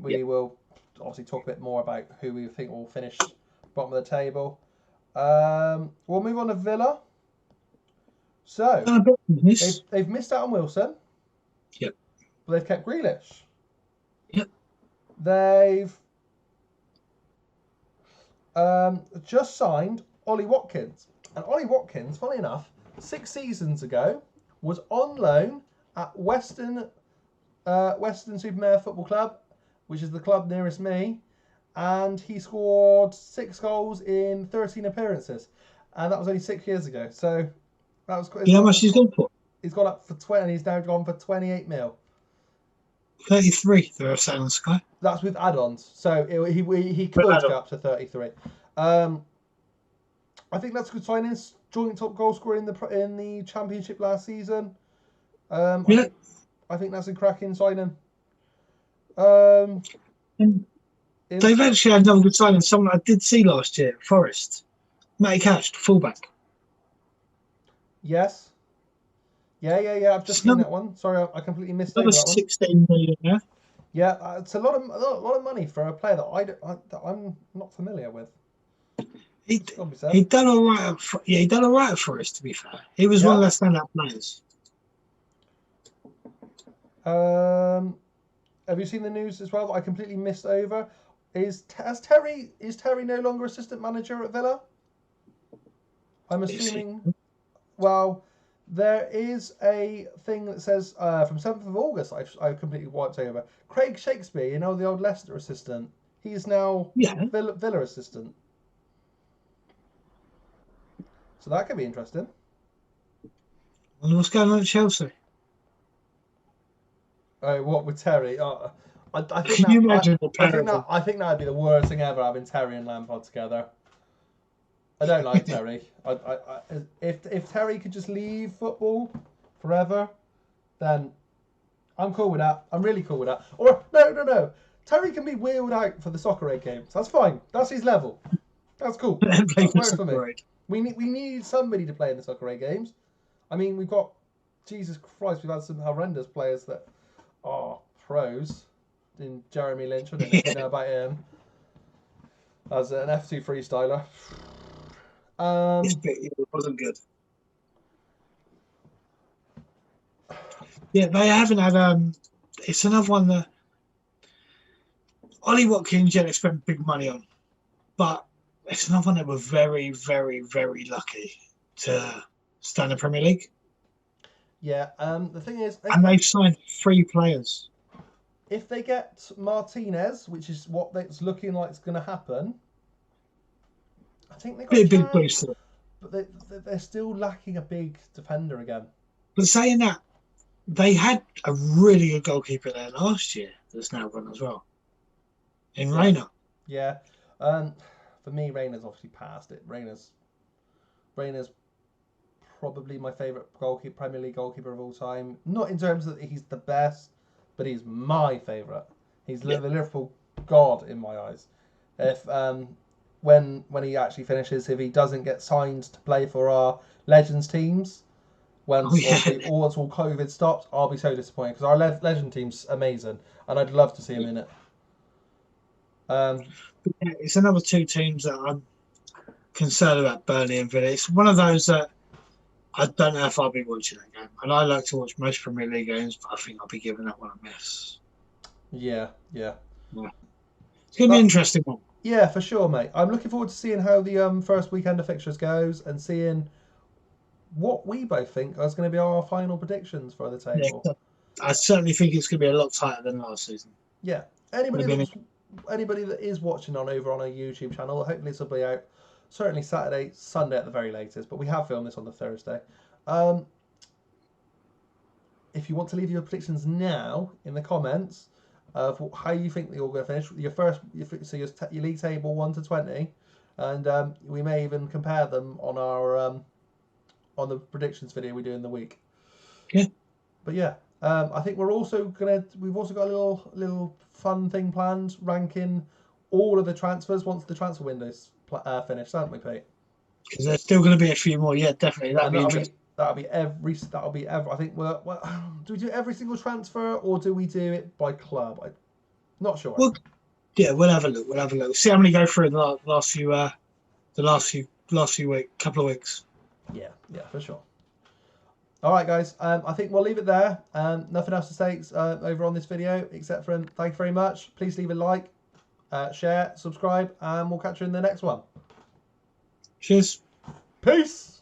Yeah. We will obviously talk a bit more about who we think will finish bottom of the table. We'll move on to Villa. So they've missed out on Wilson. Yep. But they've kept Grealish. Yep. They've just signed Ollie Watkins. And Ollie Watkins, funny enough, 6 seasons ago, was on loan at Western Supermare Football Club, which is the club nearest me, and he scored 6 goals in 13 appearances, and that was only 6 years ago. So that was quite. You know how much he's gone for? He's gone up for 20, and he's now gone for 28 mil. 33. They're saying on Sky. That's with add-ons, so he could go up to 33. I think that's a good signing. Joint top goal scorer in the Championship last season. Yeah. I think that's a cracking signing. They've actually had another good signing. Someone I did see last year, Forest. Matty Cash, fullback. Yes. Yeah. I've just seen that one. Sorry, I completely missed over that one. 16 million. Yeah, it's a lot of money for a player that I'm not familiar with. He done all right. He done all right for us. To be fair, he was one of the standout players. Have you seen the news as well that I completely missed over? Is Terry no longer assistant manager at Villa? I'm assuming. Well, there is a thing that says from 7th of August. I completely wiped over. Craig Shakespeare, the old Leicester assistant. He's now Villa assistant. So that could be interesting. And what's going on at Chelsea? Oh, what with Terry? I think Can you imagine I think that would be the worst thing ever, having Terry and Lampard together. I don't like Terry. If Terry could just leave football forever, then I'm cool with that. I'm really cool with that. Or no. Terry can be wheeled out for the Soccer Aid games. That's fine. That's his level. That's cool. That works for me. We need somebody to play in the Soccer Aid games. I mean, we've got Jesus Christ. We've had some horrendous players that are pros. In Jeremy Lynch, I don't know if you know about him. As an F2 freestyler. It wasn't good. Yeah, they haven't had. It's another one that Ollie Watkins, they spent big money on, but it's another one that we're very, very, very lucky to stay in the Premier League. Yeah. The thing is, and they've signed 3 players. If they get Martinez, which is what it's looking like is going to happen, I think they've got a big boost. But they're still lacking a big defender again. But saying that, they had a really good goalkeeper there last year that's now gone as well. In Reina. Yeah. For me, Reina's obviously passed it. Reina's probably my favourite Premier League goalkeeper of all time. Not in terms that he's the best, but he's my favourite. He's the Liverpool god in my eyes. If when he actually finishes, if he doesn't get signed to play for our Legends teams, once all COVID stops, I'll be so disappointed because our Legend team's amazing and I'd love to see him in it. It's another 2 teams that I'm concerned about, Burnley and Villa. It's one of those that I don't know if I'll be watching that game. And I like to watch most Premier League games, but I think I'll be giving that one a miss. Yeah. It's going to be an interesting one. Yeah, for sure, mate. I'm looking forward to seeing how the first weekend of fixtures goes and seeing what we both think is going to be our final predictions for the table. Yeah, I certainly think it's going to be a lot tighter than last season. Yeah. Anybody that is watching over on our YouTube channel, hopefully this will be out certainly Saturday, Sunday at the very latest, but we have filmed this on the Thursday. If you want to leave your predictions now in the comments of how you think you're going to finish your league table 1 to 20, and we may even compare them on our on the predictions video we do in the week. Yeah. But yeah, I think we've also got a little fun thing planned, ranking all of the transfers once the transfer window's finished, haven't we, Pete? Because there's still going to be a few more. Yeah, definitely. That'll be interesting. That'll be every. I think do we do every single transfer or do we do it by club? I'm not sure. Well, yeah, we'll have a look. We'll have a look. See how many go through the last few couple of weeks. Yeah, for sure. All right, guys. I think we'll leave it there. Nothing else to say over on this video except for thank you very much. Please leave a like, share, subscribe, and we'll catch you in the next one. Cheers. Peace.